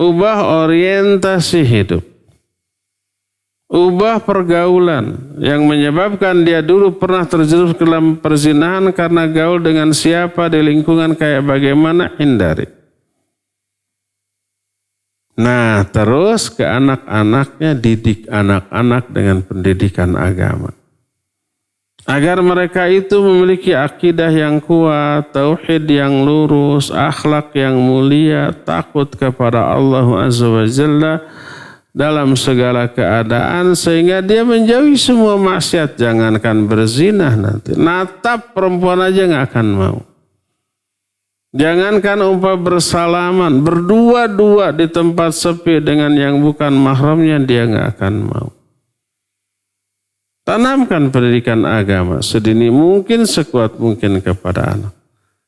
S2: Ubah orientasi hidup. Ubah pergaulan yang menyebabkan dia dulu pernah terjerumus ke dalam perzinahan karena gaul dengan siapa di lingkungan kayak bagaimana, hindari. Nah, terus ke anak-anaknya, didik anak-anak dengan pendidikan agama. Agar mereka itu memiliki akidah yang kuat, tauhid yang lurus, akhlak yang mulia, takut kepada Allah Azza wa Jalla dalam segala keadaan, sehingga dia menjauhi semua maksiat. Jangankan berzina nanti, natap perempuan aja nggak akan mau. Jangankan umpah bersalaman, berdua-dua di tempat sepi dengan yang bukan mahramnya, dia nggak akan mau. Tanamkan pendidikan agama sedini mungkin, sekuat mungkin kepada anak.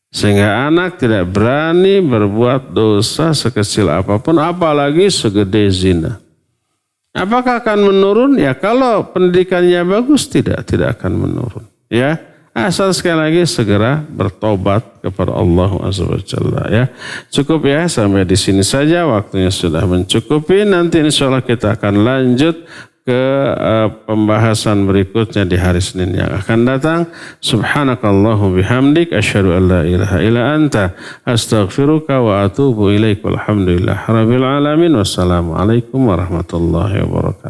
S2: Sehingga anak tidak berani berbuat dosa sekecil apapun, apalagi segede zina. Apakah akan menurun? Ya kalau pendidikannya bagus, tidak akan menurun. Ya, asal sekali lagi segera bertobat kepada Allah Azza wa Jalla. Ya, cukup ya sampai di sini saja. Waktunya sudah mencukupi. Nanti insya Allah kita akan lanjut ke pembahasan berikutnya di hari Senin yang akan datang. Subhanakallahu bihamdik asyhadu an la ilaha illa anta astaghfiruka wa atubu ilaik. Walhamdulillah rabbil alamin. Wassalamualaikum warahmatullahi wabarakatuh.